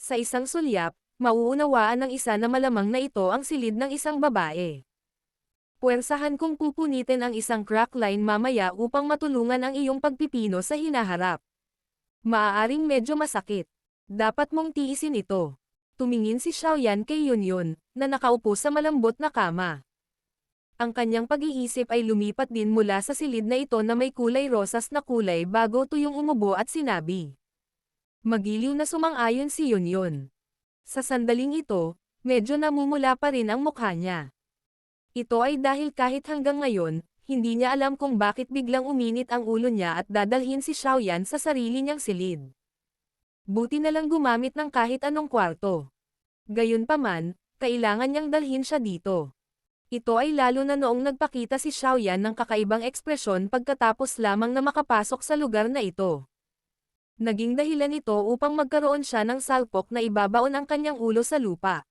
Sa isang sulyap, mauunawaan ng isa na malamang na ito ang silid ng isang babae. Puwersahan kong pupunitin ang isang crack line mamaya upang matulungan ang iyong pagpipino sa hinaharap. Maaaring medyo masakit. Dapat mong tiisin ito. Tumingin si Xiaoyan kay Yun, na nakaupo sa malambot na kama. Ang kanyang pag-iisip ay lumipat din mula sa silid na ito na may kulay rosas na kulay bago tuyong umubo at sinabi. Magiliw na sumang-ayon si Yun. Sa sandaling ito, medyo namumula pa rin ang mukha niya. Ito ay dahil kahit hanggang ngayon, hindi niya alam kung bakit biglang uminit ang ulo niya at dadalhin si Xiaoyan sa sarili niyang silid. Buti na lang gumamit ng kahit anong kwarto. Gayunpaman, kailangan niyang dalhin siya dito. Ito ay lalo na noong nagpakita si Xiaoyan ng kakaibang ekspresyon pagkatapos lamang na makapasok sa lugar na ito. Naging dahilan ito upang magkaroon siya ng salpok na ibabaon ang kanyang ulo sa lupa.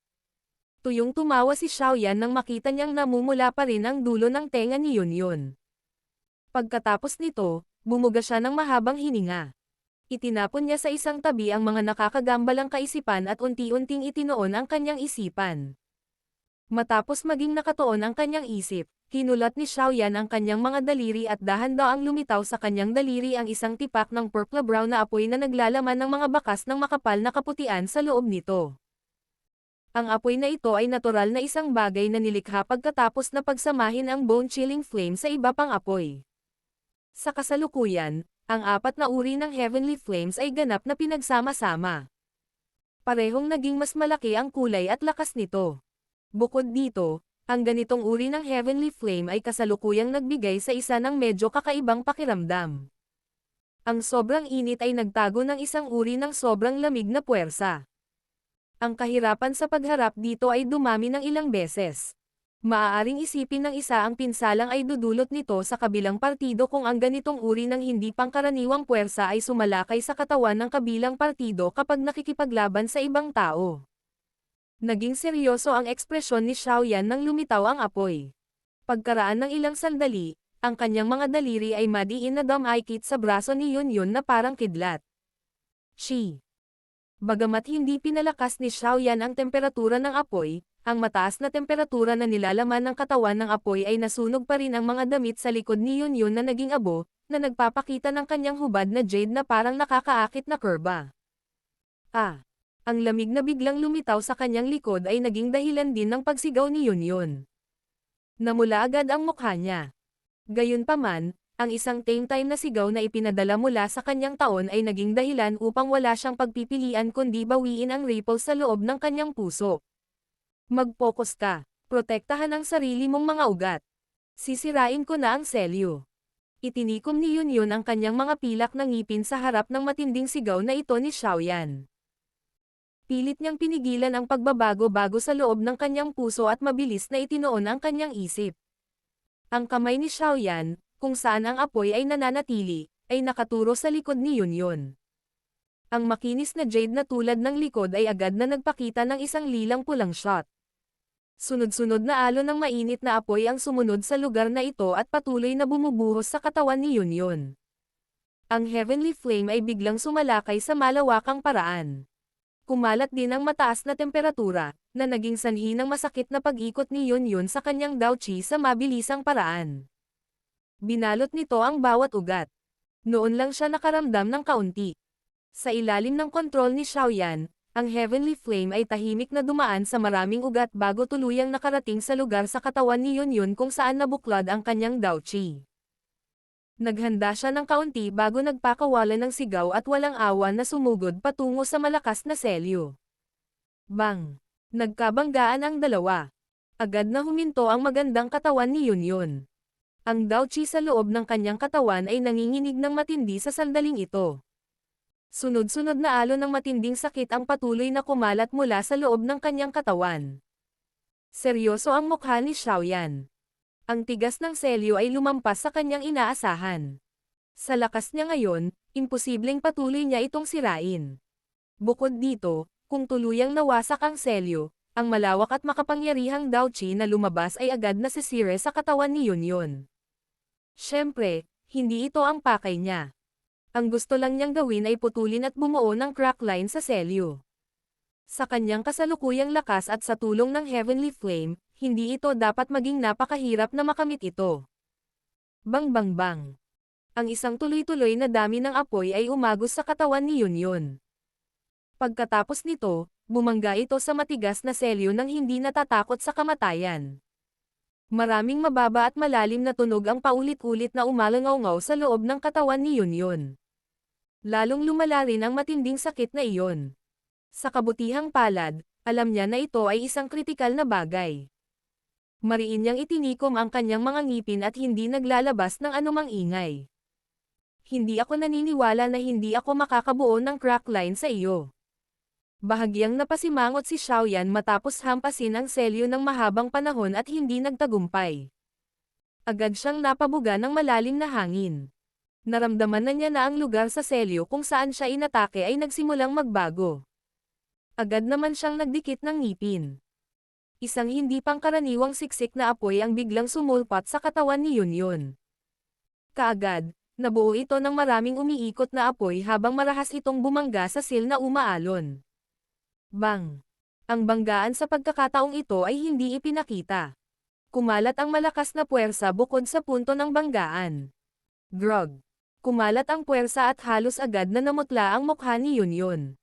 Tuyong tumawa si Xiaoyan nang makita niyang namumula pa rin ang dulo ng tenga ni Yun. Pagkatapos nito, bumuga siya ng mahabang hininga. Itinapon niya sa isang tabi ang mga nakakagambalang kaisipan at unti-unting itinoon ang kanyang isipan. Matapos maging nakatuon ang kanyang isip, kinulat ni Xiaoyan ang kanyang mga daliri at dahan-daang lumitaw sa kanyang daliri ang isang tipak ng purple-brown na apoy na naglalaman ng mga bakas ng makapal na kaputian sa loob nito. Ang apoy na ito ay natural na isang bagay na nilikha pagkatapos na pagsamahin ang bone-chilling flame sa iba pang apoy. Sa kasalukuyan, ang apat na uri ng heavenly flames ay ganap na pinagsama-sama. Parehong naging mas malaki ang kulay at lakas nito. Bukod dito, ang ganitong uri ng heavenly flame ay kasalukuyang nagbigay sa isa ng medyo kakaibang pakiramdam. Ang sobrang init ay nagtago ng isang uri ng sobrang lamig na puwersa. Ang kahirapan sa pagharap dito ay dumami ng ilang beses. Maaaring isipin ng isa ang pinsalang ay dudulot nito sa kabilang partido kung ang ganitong uri ng hindi pangkaraniwang puwersa ay sumalakay sa katawan ng kabilang partido kapag nakikipaglaban sa ibang tao. Naging seryoso ang ekspresyon ni Xiaoyan nang lumitaw ang apoy. Pagkaraan ng ilang sandali, ang kanyang mga daliri ay madiin na dumikit sa braso ni Yun na parang kidlat. Bagamat hindi pinalakas ni Xiaoyan ang temperatura ng apoy, ang mataas na temperatura na nilalaman ng katawan ng apoy ay nasunog pa rin ang mga damit sa likod ni Yun na naging abo, na nagpapakita ng kanyang hubad na jade na parang nakakaakit na kurba. Ang lamig na biglang lumitaw sa kanyang likod ay naging dahilan din ng pagsigaw ni Yun. Namula agad ang mukha niya. Gayunpaman, ang isang tame-time na sigaw na ipinadala mula sa kanyang taon ay naging dahilan upang wala siyang pagpipilian kundi bawiin ang ripple sa loob ng kanyang puso. Mag-focus ka. Protektahan ang sarili mong mga ugat. Sisirain ko na ang selyo. Itinikom ni Yun ang kanyang mga pilak na ngipin sa harap ng matinding sigaw na ito ni Xiaoyan. Pilit niyang pinigilan ang pagbabago-bago sa loob ng kanyang puso at mabilis na itinoon ang kanyang isip. Ang kamay ni Xiaoyan, kung saan ang apoy ay nananatili, ay nakaturo sa likod ni Yun. Ang makinis na jade na tulad ng likod ay agad na nagpakita ng isang lilang pulang shot. Sunod-sunod na alon ng mainit na apoy ang sumunod sa lugar na ito at patuloy na bumubuhos sa katawan ni Yun. Ang heavenly flame ay biglang sumalakay sa malawakang paraan. Kumalat din ang mataas na temperatura, na naging sanhi ng masakit na pag-ikot ni Yun sa kanyang Daoqi sa mabilisang paraan. Binalot nito ang bawat ugat. Noon lang siya nakaramdam ng kaunti. Sa ilalim ng kontrol ni Xiaoyan, ang heavenly flame ay tahimik na dumaan sa maraming ugat bago tuluyang nakarating sa lugar sa katawan ni Yun kung saan nabuklod ang kanyang Daoqi. Naghanda siya ng kaunti bago nagpakawalan ng sigaw at walang awa na sumugod patungo sa malakas na selyo. Bang! Nagkabanggaan ang dalawa. Agad na huminto ang magandang katawan ni Yun. Ang Daoqi sa loob ng kanyang katawan ay nanginginig ng matindi sa sandaling ito. Sunod-sunod na alon ng matinding sakit ang patuloy na kumalat mula sa loob ng kanyang katawan. Seryoso ang mukha ni Xiaoyan. Ang tigas ng selyo ay lumampas sa kanyang inaasahan. Sa lakas niya ngayon, imposibleng patuloy niya itong sirain. Bukod dito, kung tuluyang nawasak ang selyo, ang malawak at makapangyarihang Daoqi na lumabas ay agad na sisire sa katawan ni Yun. Siyempre, hindi ito ang pakay niya. Ang gusto lang niyang gawin ay putulin at bumuo ng crack line sa selyo. Sa kanyang kasalukuyang lakas at sa tulong ng heavenly flame, hindi ito dapat maging napakahirap na makamit ito. Bang bang bang. Ang isang tuloy-tuloy na dami ng apoy ay umagos sa katawan ni Yun. Pagkatapos nito, bumangga ito sa matigas na selyo nang hindi natatakot sa kamatayan. Maraming mababa at malalim na tunog ang paulit-ulit na umalangaw-ngaw sa loob ng katawan ni Yun. Lalong lumala rin ang matinding sakit na iyon. Sa kabutihang palad, alam niya na ito ay isang kritikal na bagay. Mariin niyang itinikom ang kanyang mga ngipin at hindi naglalabas ng anumang ingay. Hindi ako naniniwala na hindi ako makakabuo ng crack line sa iyo. Bahagyang napasimangot si Xiaoyan matapos hampasin ang selyo ng mahabang panahon at hindi nagtagumpay. Agad siyang napabuga ng malalim na hangin. Naramdaman na niya na ang lugar sa selyo kung saan siya inatake ay nagsimulang magbago. Agad naman siyang nagdikit ng ngipin. Isang hindi pangkaraniwang siksik na apoy ang biglang sumulpat sa katawan ni Yun. Kaagad, Nabuo ito ng maraming umiikot na apoy habang marahas itong bumangga sa sil na umaalon. Bang! Ang banggaan sa pagkakataong ito ay hindi ipinakita. Kumalat ang malakas na puwersa bukod sa punto ng banggaan. Grog! Kumalat ang puwersa at halos agad na namutla ang mukha ni Yun.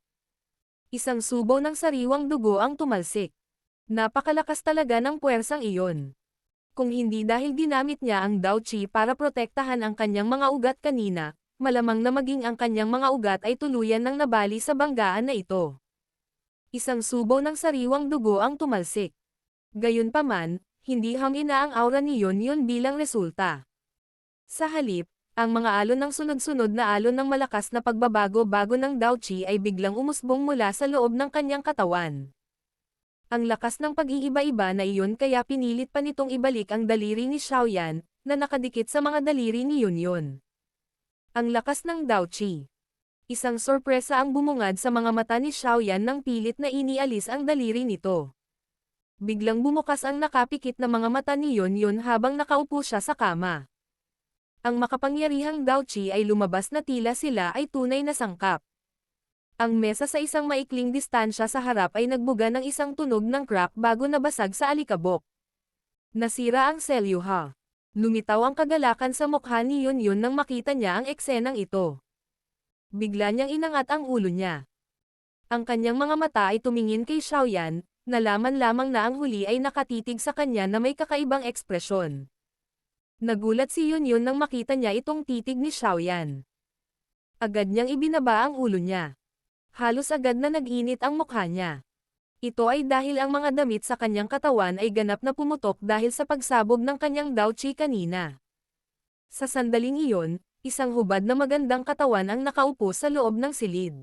Isang subo ng sariwang dugo ang tumalsik. Napakalakas talaga ng puwersang iyon. Kung hindi dahil ginamit niya ang Dao Chi para protektahan ang kanyang mga ugat kanina, malamang na maging ang kanyang mga ugat ay tuluyan ng nabali sa banggaan na ito. Isang subo ng sariwang dugo ang tumalsik. Gayunpaman, hindi hamina ang aura ni Yun bilang resulta. Sa halip, ang mga alon ng sunod-sunod na alon ng malakas na pagbabago-bago ng Dao Chi ay biglang umusbong mula sa loob ng kanyang katawan. Ang lakas ng pag-iiba-iba na iyon kaya pinilit pa nitong ibalik ang daliri ni Xiaoyan, na nakadikit sa mga daliri ni Yun. Ang lakas ng Dao Chi. Isang sorpresa ang bumungad sa mga mata ni Xiaoyan nang pilit na inialis ang daliri nito. Biglang bumukas ang nakapikit na mga mata ni Yun habang nakaupo siya sa kama. Ang makapangyarihang Dao Chi ay lumabas na tila sila ay tunay na sangkap. Ang mesa sa isang maikling distansya sa harap ay nagbuga ng isang tunog ng crack bago nabasag sa alikabok. Nasira ang selyuha. Lumitaw ang kagalakan sa mukha ni Yun nang makita niya ang eksenang ito. Bigla niyang inangat ang ulo niya. Ang kanyang mga mata ay tumingin kay Xiaoyan, nalaman lamang na ang huli ay nakatitig sa kanya na may kakaibang ekspresyon. Nagulat si Yun nang makita niya itong titig ni Xiaoyan. Agad niyang ibinaba ang ulo niya. Halos agad na nag-init ang mukha niya. Ito ay dahil ang mga damit sa kanyang katawan ay ganap na pumutok dahil sa pagsabog ng kanyang Dao Chi kanina. Sa sandaling iyon, isang hubad na magandang katawan ang nakaupo sa loob ng silid.